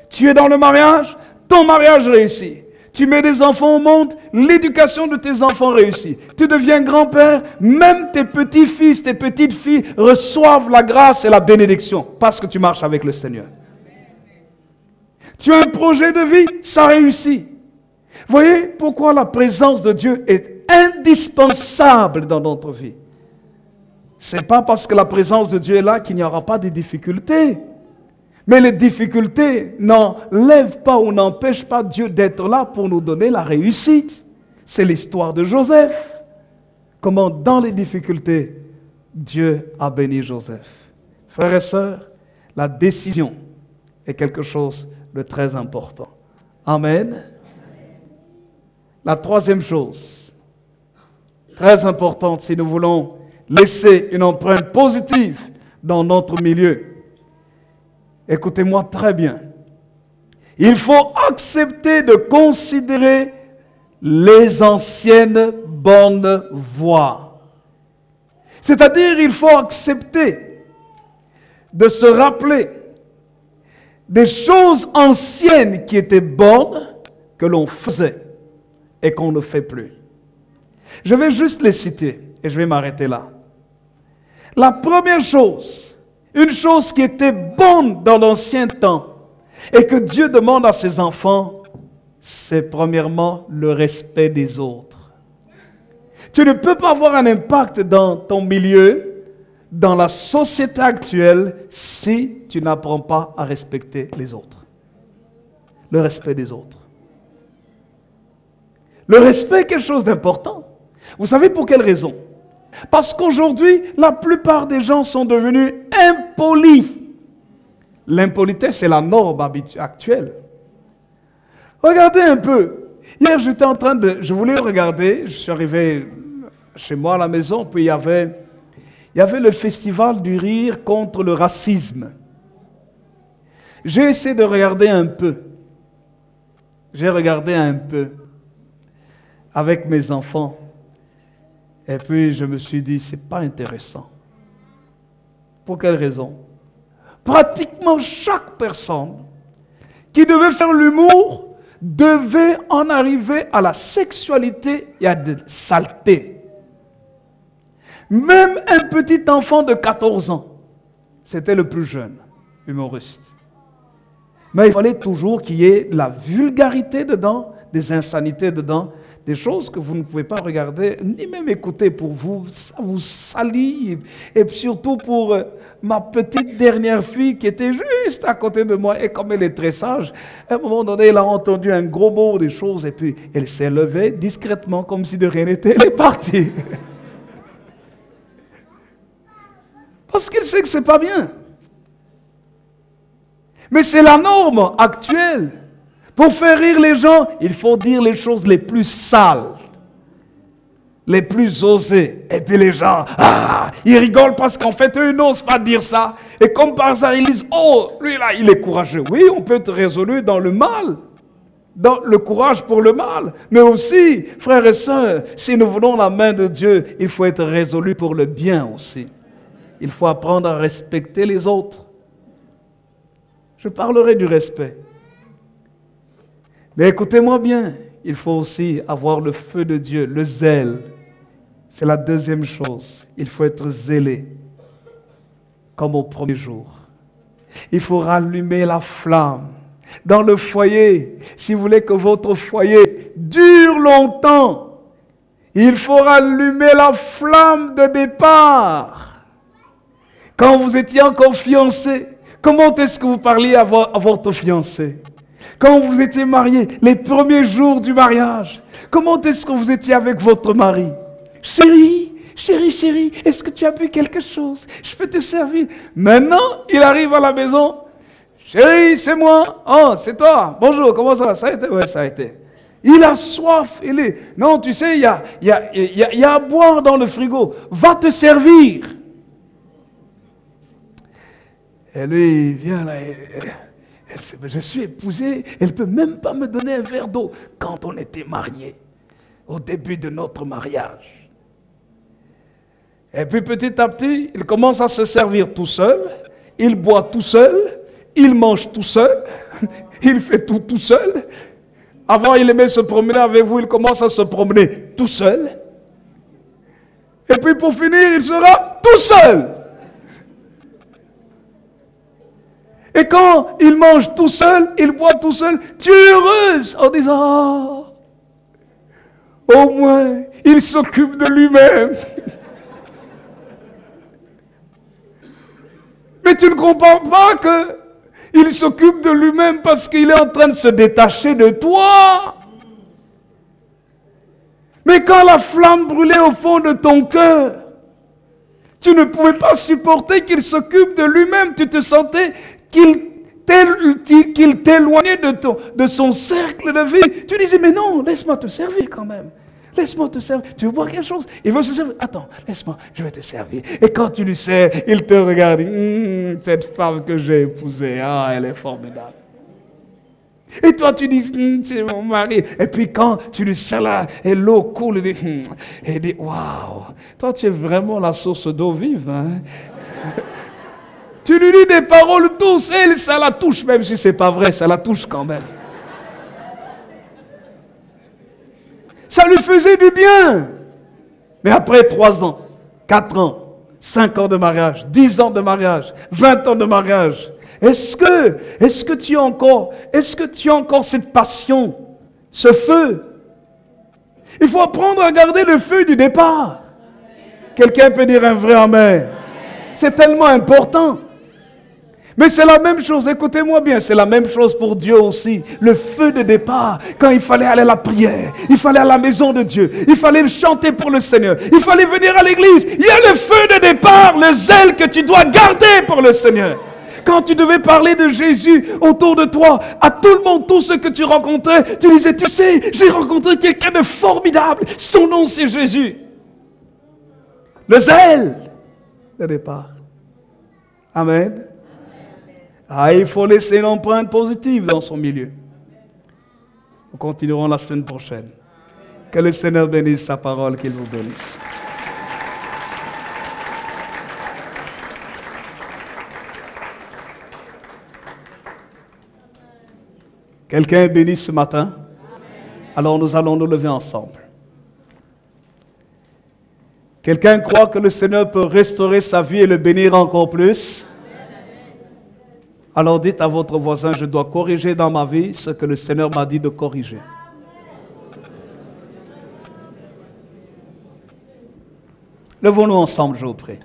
A: Tu es dans le mariage, ton mariage réussit. Tu mets des enfants au monde, l'éducation de tes enfants réussit. Tu deviens grand-père, même tes petits-fils, tes petites-filles reçoivent la grâce et la bénédiction parce que tu marches avec le Seigneur. Tu as un projet de vie, ça réussit. Voyez pourquoi la présence de Dieu est indispensable dans notre vie. Ce n'est pas parce que la présence de Dieu est là qu'il n'y aura pas de difficultés. Mais les difficultés n'enlèvent pas ou n'empêchent pas Dieu d'être là pour nous donner la réussite. C'est l'histoire de Joseph. Comment dans les difficultés, Dieu a béni Joseph. Frères et sœurs, la décision est quelque chose de très important. Amen. La troisième chose, très importante si nous voulons laisser une empreinte positive dans notre milieu. Écoutez-moi très bien. Il faut accepter de considérer les anciennes bonnes voies. C'est-à-dire, il faut accepter de se rappeler des choses anciennes qui étaient bonnes que l'on faisait et qu'on ne fait plus. Je vais juste les citer et je vais m'arrêter là. La première chose, une chose qui était bonne dans l'ancien temps et que Dieu demande à ses enfants, c'est premièrement le respect des autres. Tu ne peux pas avoir un impact dans ton milieu, dans la société actuelle, si tu n'apprends pas à respecter les autres. Le respect des autres. Le respect est quelque chose d'important. Vous savez pour quelle raison? Parce qu'aujourd'hui, la plupart des gens sont devenus impolis. L'impolitesse, c'est la norme actuelle. Regardez un peu. Hier, je voulais regarder, je suis arrivé chez moi à la maison, puis il y avait le festival du rire contre le racisme. J'ai essayé de regarder un peu. J'ai regardé un peu avec mes enfants. Et puis je me suis dit, c'est pas intéressant. Pour quelle raison? Pratiquement chaque personne qui devait faire l'humour devait en arriver à la sexualité et à de saleté. Même un petit enfant de 14 ans, c'était le plus jeune humoriste. Mais il fallait toujours qu'il y ait de la vulgarité dedans, des insanités dedans, des choses que vous ne pouvez pas regarder, ni même écouter pour vous. Ça vous salit. Et surtout pour ma petite dernière fille qui était juste à côté de moi. Et comme elle est très sage, à un moment donné, elle a entendu un gros mot, des choses, et puis elle s'est levée discrètement, comme si de rien n'était. Elle est partie. Parce qu'elle sait que c'est pas bien. Mais c'est la norme actuelle. Pour faire rire les gens, il faut dire les choses les plus sales, les plus osées. Et puis les gens, ils rigolent parce qu'en fait, eux n'osent pas dire ça. Et comme par hasard, ils disent, oh, lui là, il est courageux. Oui, on peut être résolu dans le mal, dans le courage pour le mal. Mais aussi, frères et sœurs, si nous voulons la main de Dieu, il faut être résolu pour le bien aussi. Il faut apprendre à respecter les autres. Je parlerai du respect. Mais écoutez-moi bien, il faut aussi avoir le feu de Dieu, le zèle. C'est la deuxième chose. Il faut être zélé, comme au premier jour. Il faut rallumer la flamme. Dans le foyer, si vous voulez que votre foyer dure longtemps, il faut rallumer la flamme de départ. Quand vous étiez encore fiancé, comment est-ce que vous parliez à votre fiancé? Quand vous étiez marié, les premiers jours du mariage, comment est-ce que vous étiez avec votre mari? Chérie, chérie, chérie, est-ce que tu as bu quelque chose? Je peux te servir. Maintenant, il arrive à la maison. Chérie, c'est moi. Oh, c'est toi. Bonjour, comment ça va? Ça a été? Oui, ça a été. Il a soif. Non, tu sais, il y a à boire dans le frigo. Va te servir. Et lui, il vient là. Je suis épousé, elle ne peut même pas me donner un verre d'eau quand on était mariés, au début de notre mariage. Et puis petit à petit, il commence à se servir tout seul, il boit tout seul, il mange tout seul, il fait tout seul. Avant, il aimait se promener avec vous, il commence à se promener tout seul. Et puis pour finir, il sera tout seul. Et quand il mange tout seul, il boit tout seul, tu es heureuse en disant, au moins, il s'occupe de lui-même. Mais tu ne comprends pas qu'il s'occupe de lui-même parce qu'il est en train de se détacher de toi. Mais quand la flamme brûlait au fond de ton cœur, tu ne pouvais pas supporter qu'il s'occupe de lui-même. Tu te sentais qu'il t'éloignait de son cercle de vie. Tu disais, mais non, laisse-moi te servir quand même. Laisse-moi te servir. Tu veux boire quelque chose? Il veut se servir. Attends, laisse-moi, je vais te servir. Et quand tu lui sers, il te regarde. Cette femme que j'ai épousée, elle est formidable. Et toi, tu dis, c'est mon mari. Et puis quand tu lui sers là, et l'eau coule, et dit, waouh, toi, tu es vraiment la source d'eau vive. Hein? Tu lui dis des paroles douces, et ça la touche, même si ce n'est pas vrai, ça la touche quand même. Ça lui faisait du bien. Mais après 3 ans, 4 ans, 5 ans de mariage, 10 ans de mariage, 20 ans de mariage, est-ce que tu as encore cette passion, ce feu? Il faut apprendre à garder le feu du départ. Quelqu'un peut dire un vrai amen. C'est tellement important. Mais c'est la même chose, écoutez-moi bien, c'est la même chose pour Dieu aussi. Le feu de départ, quand il fallait aller à la prière, il fallait aller à la maison de Dieu, il fallait chanter pour le Seigneur, il fallait venir à l'église. Il y a le feu de départ, le zèle que tu dois garder pour le Seigneur. Quand tu devais parler de Jésus autour de toi, à tout le monde, tous ceux que tu rencontrais, tu disais, tu sais, j'ai rencontré quelqu'un de formidable, son nom c'est Jésus. Le zèle de départ. Amen. Ah, il faut laisser une empreinte positive dans son milieu. Nous continuerons la semaine prochaine. Que le Seigneur bénisse sa parole, qu'il vous bénisse. Quelqu'un est béni ce matin? Alors nous allons nous lever ensemble. Quelqu'un croit que le Seigneur peut restaurer sa vie et le bénir encore plus? Alors dites à votre voisin, je dois corriger dans ma vie ce que le Seigneur m'a dit de corriger. Levons-nous ensemble, je vous prie.